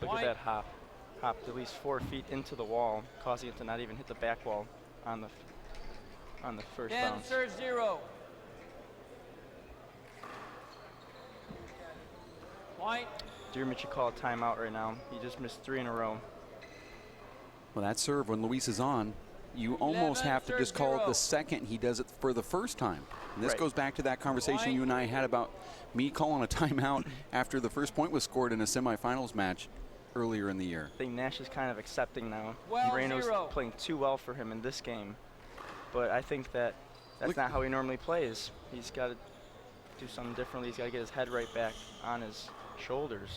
Look at that hop. Hopped at least 4 feet into the wall, causing it to not even hit the back wall on the first bounce. 10-0. Point. Dearman should call a timeout right now. He just missed 3 in a row. Well, that serve, when Luis is on, you almost have to just call it the second he does it for the first time. And this goes back to that conversation you and I had about me calling a timeout after the first point was scored in a semifinals match earlier in the year. I think Nash is kind of accepting now. 12-0. Moreno's playing too well for him in this game. But I think that's not how he normally plays. He's got to do something differently. He's got to get his head right back on his shoulders.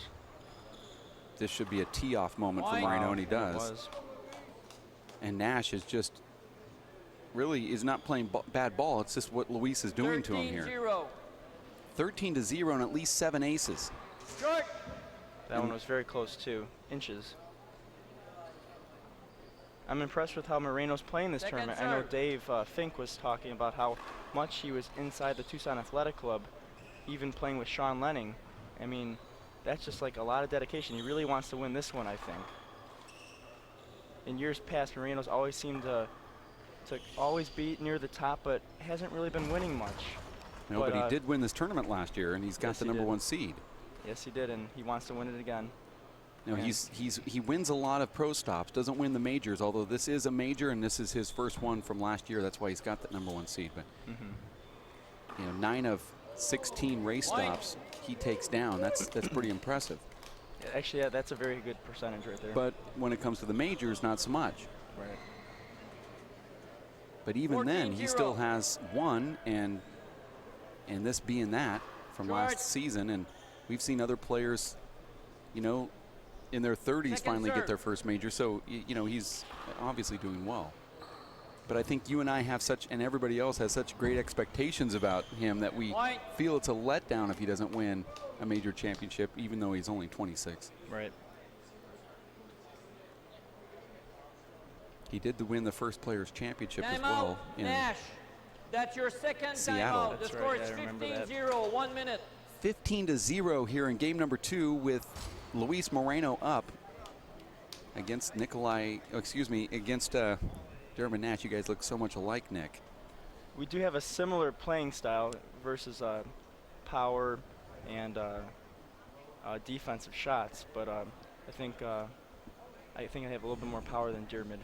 This should be a tee-off moment for Moreno, and he does. And Nash is just really is not playing bad ball. It's just what Luis is doing to him here. 13-0 and at least 7 aces. That one was very close too, inches. I'm impressed with how Moreno's playing this tournament. I know Dave Fink was talking about how much he was inside the Tucson Athletic Club, even playing with Sean Lenning. I mean, that's just like a lot of dedication. He really wants to win this one, I think. In years past, Moreno's always seemed to always be near the top, but hasn't really been winning much. No, but he did win this tournament last year, and he's got the number 1 seed. Yes, he did, and he wants to win it again. You know, he wins a lot of pro stops, doesn't win the majors, although this is a major and this is his first one from last year. That's why he's got that number 1 seed. But you know, 9 of 16 race stops he takes down. That's pretty impressive. Actually, yeah, that's a very good percentage right there. But when it comes to the majors, not so much. Right. But even then, he still has 1, and this being that from last season, and we've seen other players, you know, in their 30s finally get their first major. So, you know, he's obviously doing well. But I think you and I have such, and everybody else has such great expectations about him that we feel it's a letdown if he doesn't win a major championship, even though he's only 26. Right. He did win the first Players' Championship as Timeout, well. Nash. That's your second Seattle. timeout. The score is 15-0, 1 minute. 15-0 here in game number 2 with Luis Moreno up against against Durbin Nash. You guys look so much alike, Nick. We do have a similar playing style versus power and defensive shots, but I think I have a little bit more power than Diarmid,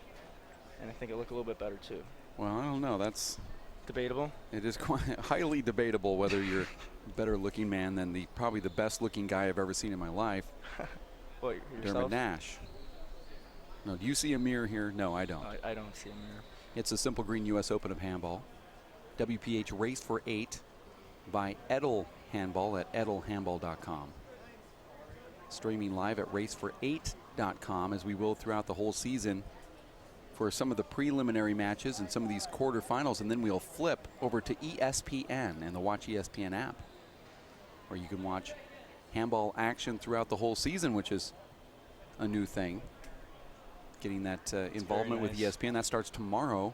and I think I look a little bit better too. Well, I don't know. That's debatable. It is quite highly debatable whether you're a better looking man than probably the best looking guy I've ever seen in my life. What, Durbin Nash. No, do you see a mirror here? No, I don't. I don't see a mirror. It's a Simple Green U.S. Open of Handball. WPH Race for 8 by Edel Handball at edelhandball.com. Streaming live at racefor8.com, as we will throughout the whole season for some of the preliminary matches and some of these quarterfinals, and then we'll flip over to ESPN and the Watch ESPN app, where you can watch handball action throughout the whole season, which is a new thing. Getting that involvement with ESPN. That starts tomorrow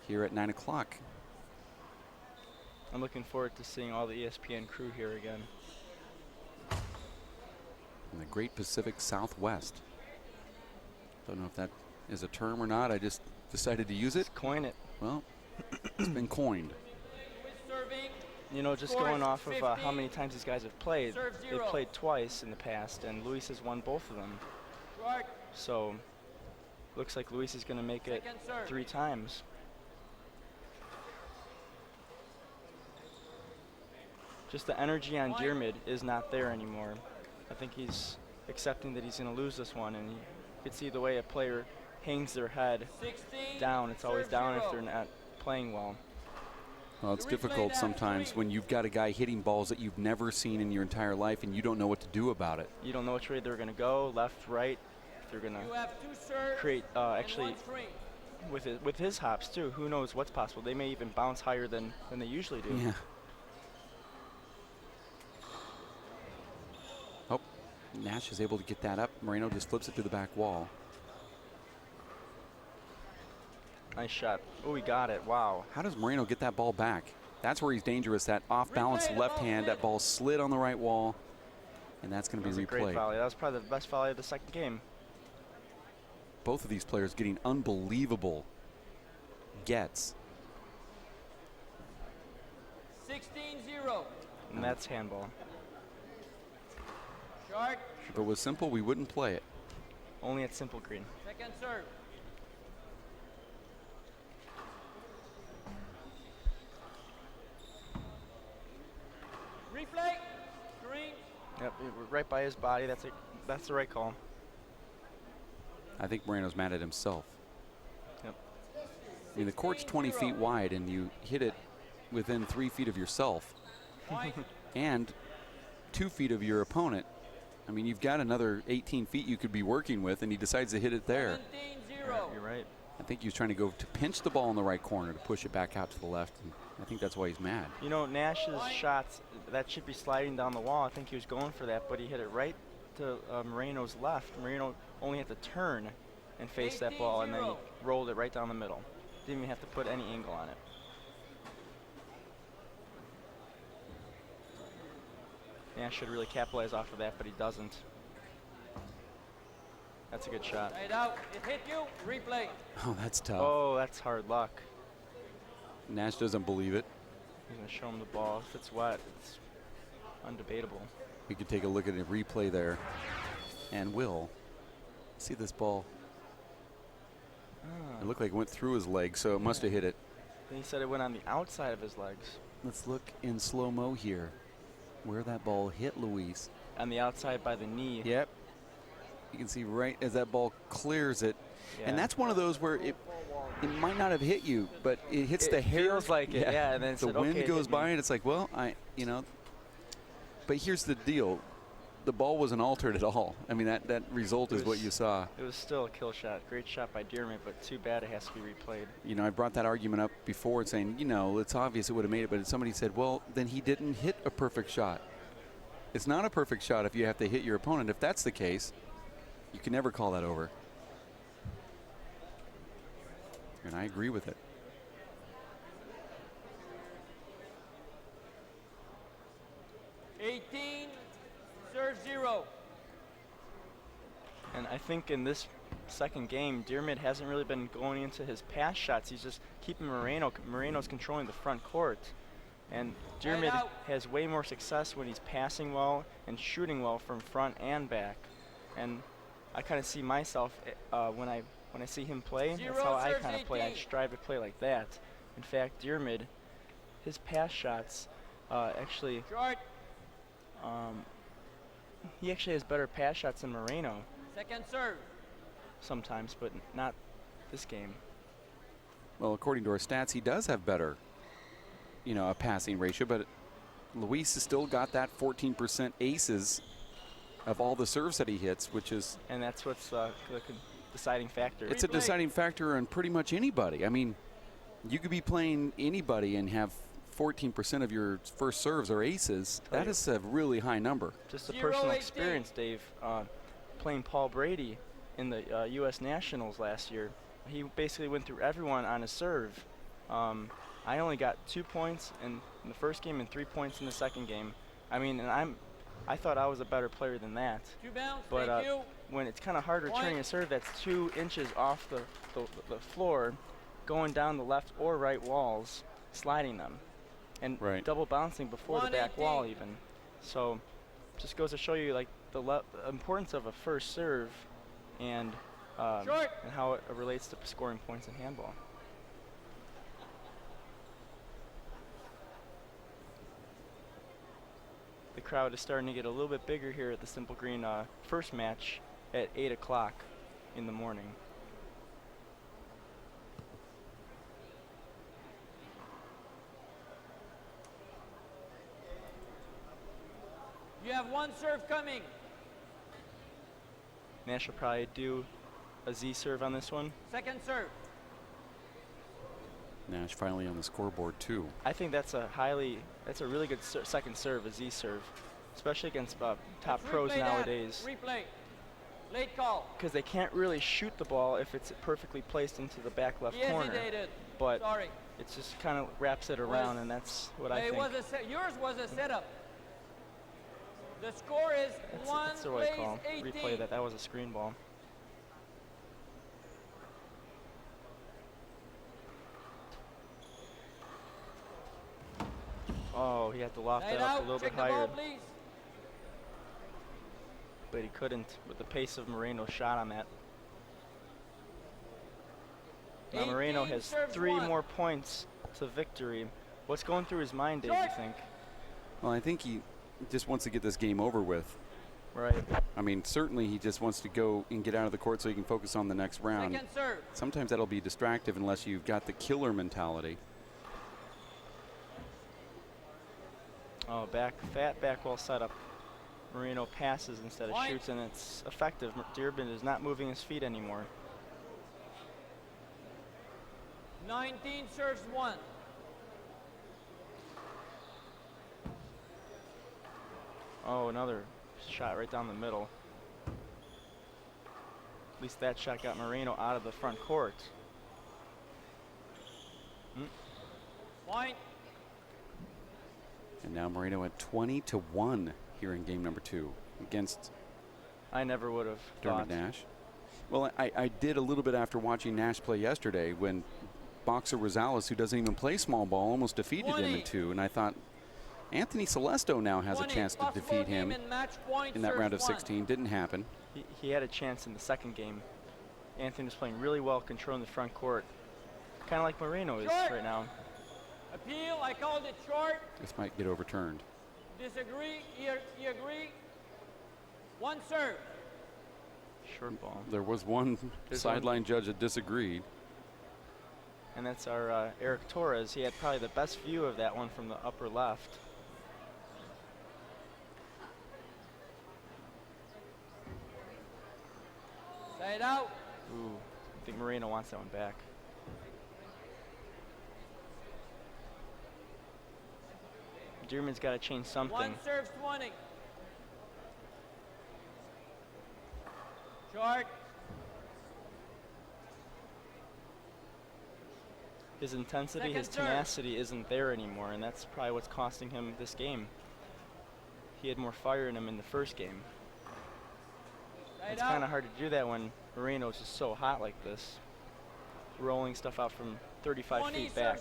here at 9 o'clock. I'm looking forward to seeing all the ESPN crew here again. In the Great Pacific Southwest. Don't know if that is a term or not. I just decided to use it. Coin it. Well, it's been coined. You know, just going off of how many times these guys have played, they've played twice in the past, and Luis has won both of them. So, looks like Luis is going to make it 3 times. Just the energy on Diarmid is not there anymore. I think he's accepting that he's going to lose this one, and you could see the way a player hangs their head down. It's always down if they're not playing well. Well, it's difficult sometimes when you've got a guy hitting balls that you've never seen in your entire life and you don't know what to do about it. You don't know which way they're going to go, left, right. If they're going to create, actually, with his hops too, who knows what's possible. They may even bounce higher than they usually do. Yeah. Oh, Nash is able to get that up. Moreno just flips it to the back wall. Nice shot. Oh, he got it. Wow. How does Moreno get that ball back? That's where he's dangerous. That off-balance left hand. That ball slid on the right wall, and that's going to be replayed. Great volley. That was probably the best volley of the second game. Both of these players getting unbelievable gets. 16-0. And that's handball. Short. If it was simple, we wouldn't play it. Only at Simple Green. Second serve. Replay. Green. Yep, right by his body. That's the right call. I think Moreno's mad at himself. Yep. I mean, the court's 20 feet wide, and you hit it within 3 feet of yourself and 2 feet of your opponent. I mean, you've got another 18 feet you could be working with, and he decides to hit it there. 17-0. You're right. I think he was trying to go to pinch the ball in the right corner to push it back out to the left. And I think that's why he's mad. You know, Nash's shots, that should be sliding down the wall. I think he was going for that, but he hit it right to Moreno's left. Moreno only had to turn and faced that ball, and then he rolled it right down the middle. Didn't even have to put any angle on it. Nash should really capitalize off of that, but he doesn't. That's a good shot. Right out. It hit you. Replay. Oh, that's tough. Oh, that's hard luck. Nash doesn't believe it. He's going to show him the ball. If it's wet, it's undebatable. We could take a look at a replay there. And will. See this ball. It looked like it went through his leg, so it must have hit it. He said it went on the outside of his legs. Let's look in slow-mo here. Where that ball hit Luis. On the outside by the knee. Yep. You can see right as that ball clears it. Yeah. And that's one of those where it might not have hit you, but it hits the hair. It feels like it, yeah. And then the wind goes by and it's like, well, But here's the deal. The ball wasn't altered at all. I mean, that result is what you saw. It was still a kill shot. Great shot by Dearman, but too bad it has to be replayed. You know, I brought that argument up before saying, it's obvious it would have made it, but somebody said, well, then he didn't hit a perfect shot. It's not a perfect shot if you have to hit your opponent. If that's the case, you can never call that over. And I agree with it. Serve 0. And I think in this second game, Dearman hasn't really been going into his pass shots. He's just keeping Moreno. Moreno's controlling the front court. And Dearman has way more success when he's passing well and shooting well from front and back. And I kind of see myself when I see him play. That's how I kind of play. I strive to play like that. In fact, Dearman, his pass shots actually. He actually has better pass shots than Moreno. Second serve. Sometimes, but not this game. Well, according to our stats, he does have better, a passing ratio, but Luis has still got that 14% aces of all the serves that he hits, which is... And that's what's the deciding factor. It's a deciding factor on pretty much anybody. I mean, you could be playing anybody and have 14% of your first serves are aces. That is a really high number. Just a personal experience, Dave. Playing Paul Brady in the U.S. Nationals last year, he basically went through everyone on a serve. I only got 2 points in the first game and 3 points in the second game. I mean, and I thought I was a better player than that. But when it's kind of hard returning a serve that's 2 inches off the floor, going down the left or right walls, sliding them. And double bouncing before the back wall even. So just goes to show you like the importance of a first serve and how it relates to scoring points in handball. The crowd is starting to get a little bit bigger here at the Simple Green first match at 8 o'clock in the morning. You have 1 serve coming. Nash will probably do a Z serve on this one. Second serve. Nash finally on the scoreboard too. I think that's a really good second serve, a Z serve, especially against top pros nowadays. Replay. Late call. Because they can't really shoot the ball if it's perfectly placed into the back left corner. But it just kind of wraps it around, and that's what I think. Yours was a setup. The score is that's the right call. Replay that. That was a screen ball. Oh, he had to loft that up a little bit higher. But he couldn't with the pace of Moreno's shot on that. Now Moreno has 3 more points to victory. What's going through his mind, Dave, you think? Well, I think he just wants to get this game over with. Right. I mean, certainly he just wants to go and get out of the court so he can focus on the next round. Second serve. Sometimes that'll be distractive unless you've got the killer mentality. Oh, fat back wall setup. Moreno passes instead of shoots, and it's effective. Dearman is not moving his feet anymore. 19 serves 1. Oh, another shot right down the middle. At least that shot got Moreno out of the front court. Point. And now Moreno at 20-1 here in game number 2 against I never would have Dermot thought. Nash. Well, I did a little bit after watching Nash play yesterday when Boxer Rosales, who doesn't even play small ball, almost defeated him in 2. And I thought Anthony Celesto now has a chance to defeat him in that round of 16. Didn't happen. He had a chance in the second game. Anthony was playing really well, controlling the front court. Kind of like Moreno is right now. Appeal, I called it short. This might get overturned. Disagree, you agree? One serve. Short ball. There was one sideline judge that disagreed. And that's our Eric Torres. He had probably the best view of that one from the upper left. Side out. Ooh, I think Moreno wants that one back. Dearman's got to change something. One serves 20. Short. His intensity, Second his tenacity isn't there anymore, and that's probably what's costing him this game. He had more fire in him in the first game. It's kind of hard to do that when Moreno's just so hot like this, rolling stuff out from 35 feet back.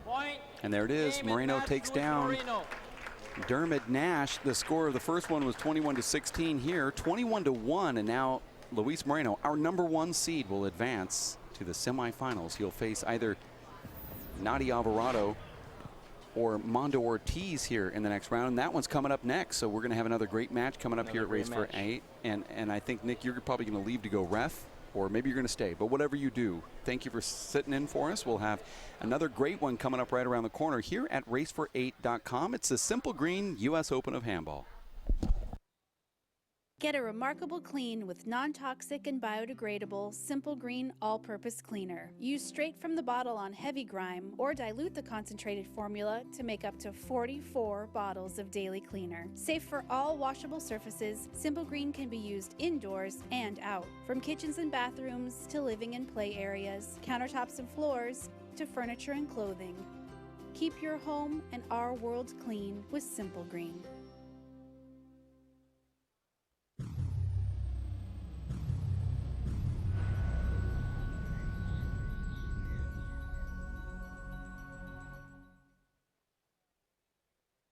Point. And there it is. Moreno takes down Dermot Nash. The score of the first one was 21-16 here, 21-1, and now Luis Moreno, our #1 seed, will advance to the semifinals. He'll face either Nadi Alvarado or Mondo Ortiz here in the next round. And that one's coming up next. So we're going to have another great match coming up here at Race for 8. And I think, Nick, you're probably going to leave to go ref, or maybe you're going to stay. But whatever you do, thank you for sitting in for us. We'll have another great one coming up right around the corner here at racefor8.com. It's the Simple Green U.S. Open of Handball. Get a remarkable clean with non-toxic and biodegradable Simple Green all-purpose cleaner. Use straight from the bottle on heavy grime or dilute the concentrated formula to make up to 44 bottles of daily cleaner. Safe for all washable surfaces, Simple Green can be used indoors and out. From kitchens and bathrooms to living and play areas, countertops and floors to furniture and clothing. Keep your home and our world clean with Simple Green.